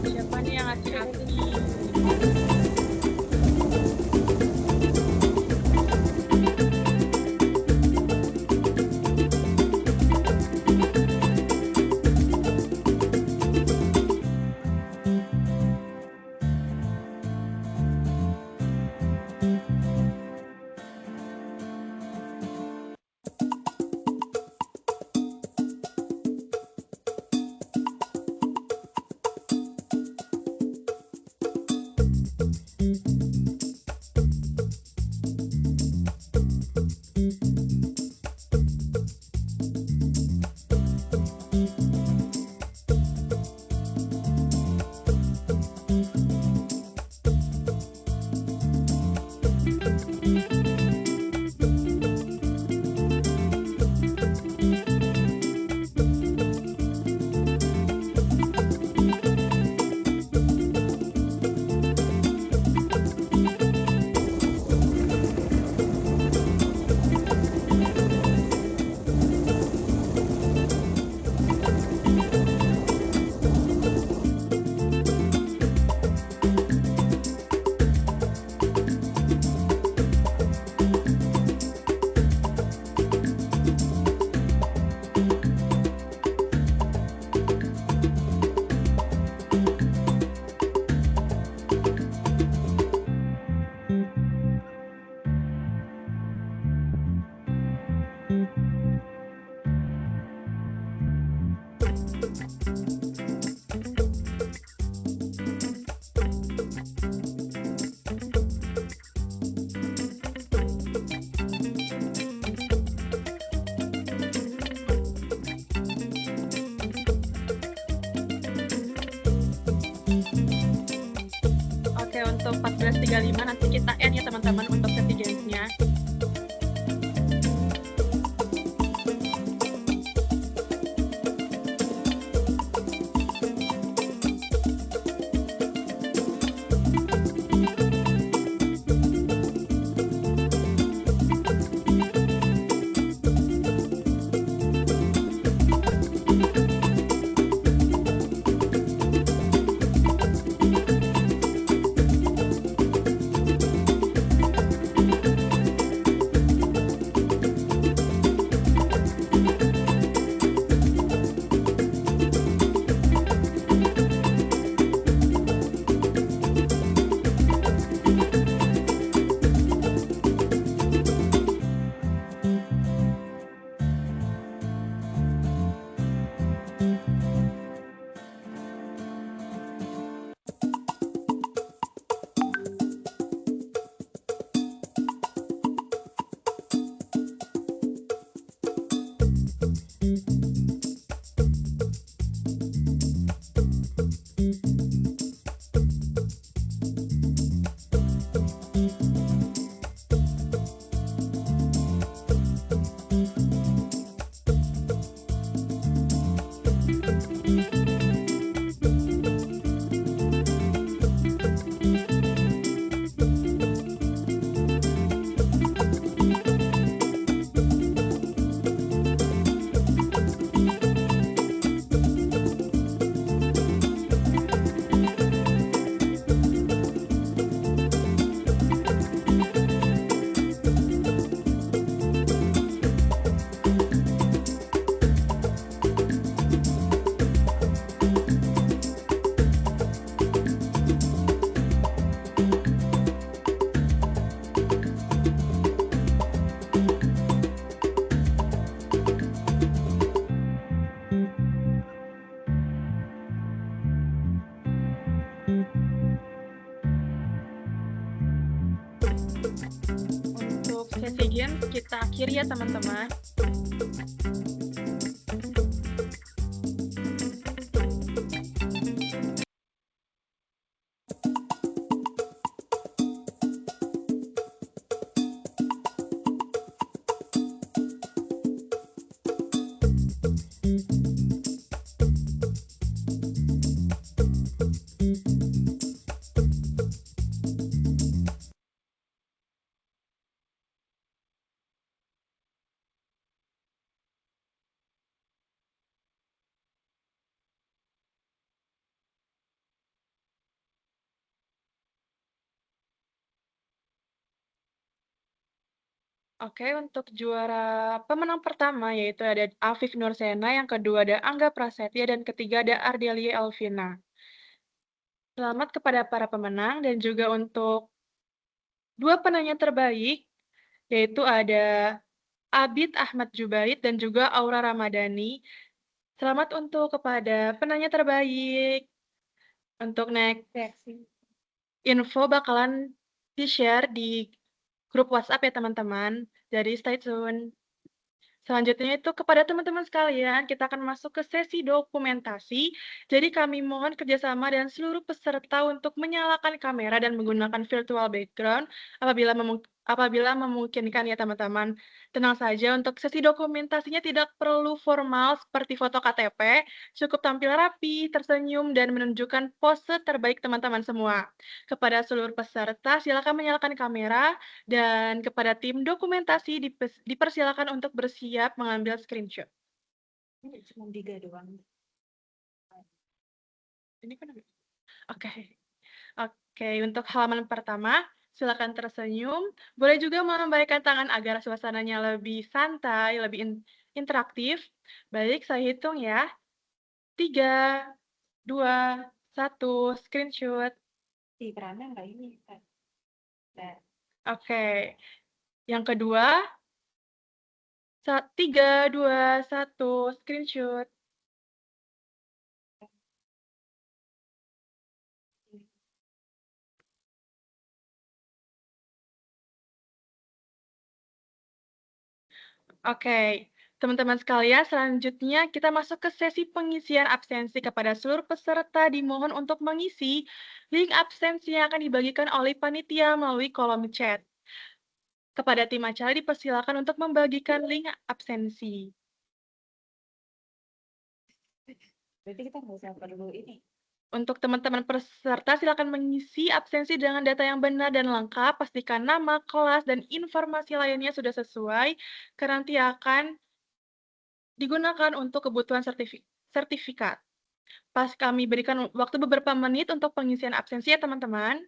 Siapa nih yang ngasih aksi? untuk 14.35 nanti kita end ya teman-teman untuk sesi games-nya. Untuk sesi games kita akhiri ya teman-teman. Oke, untuk juara pemenang pertama yaitu ada Afif Nursena, yang kedua ada Angga Prasetya, dan ketiga ada Ardelia Elvina. Selamat kepada para pemenang dan juga untuk dua penanya terbaik yaitu ada Abid Ahmad Jubaid dan juga Aura Ramadhani. Selamat untuk kepada penanya terbaik. Untuk next info bakalan di-share di grup WhatsApp ya teman-teman. Jadi stay tune. Selanjutnya itu kepada teman-teman sekalian, kita akan masuk ke sesi dokumentasi. Jadi kami mohon kerjasama dan seluruh peserta untuk menyalakan kamera dan menggunakan virtual background apabila memungkinkan ya teman-teman. Tenang saja, untuk sesi dokumentasinya tidak perlu formal seperti foto KTP, cukup tampil rapi, tersenyum, dan menunjukkan pose terbaik teman-teman semua. Kepada seluruh peserta, silakan menyalakan kamera. Dan kepada tim dokumentasi dipersilakan untuk bersiap mengambil screenshot. Ini cuma 3 doang. Ini kan Oke. Oke, untuk halaman pertama, silakan tersenyum. Boleh juga melambaikan tangan agar suasananya lebih santai, lebih interaktif. Baik, saya hitung ya. 3, 2, 1, screenshot. Karena nggak ini. Oke. Yang kedua, 3, 2, 1, screenshot. Oke, Teman-teman sekalian, selanjutnya kita masuk ke sesi pengisian absensi. Kepada seluruh peserta dimohon untuk mengisi link absensi yang akan dibagikan oleh panitia melalui kolom chat. Kepada tim acara dipersilakan untuk membagikan link absensi. Berarti kita nggak usah perlu ini. Untuk teman-teman peserta, silakan mengisi absensi dengan data yang benar dan lengkap. Pastikan nama, kelas, dan informasi lainnya sudah sesuai, karena nanti akan digunakan untuk kebutuhan sertifikat. Pas kami berikan waktu beberapa menit untuk pengisian absensi ya teman-teman.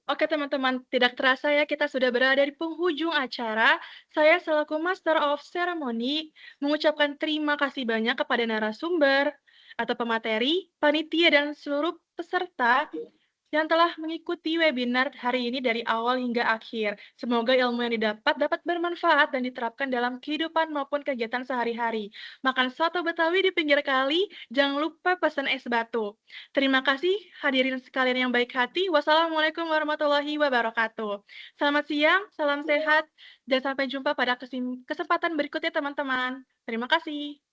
Oke teman-teman, tidak terasa ya kita sudah berada di penghujung acara. Saya selaku Master of Ceremony mengucapkan terima kasih banyak kepada narasumber atau pemateri, panitia, dan seluruh peserta yang telah mengikuti webinar hari ini dari awal hingga akhir. Semoga ilmu yang didapat dapat bermanfaat dan diterapkan dalam kehidupan maupun kegiatan sehari-hari. Makan soto Betawi di pinggir kali, jangan lupa pesan es batu. Terima kasih hadirin sekalian yang baik hati. Wassalamualaikum warahmatullahi wabarakatuh. Selamat siang, salam sehat, dan sampai jumpa pada kesempatan berikutnya teman-teman. Terima kasih.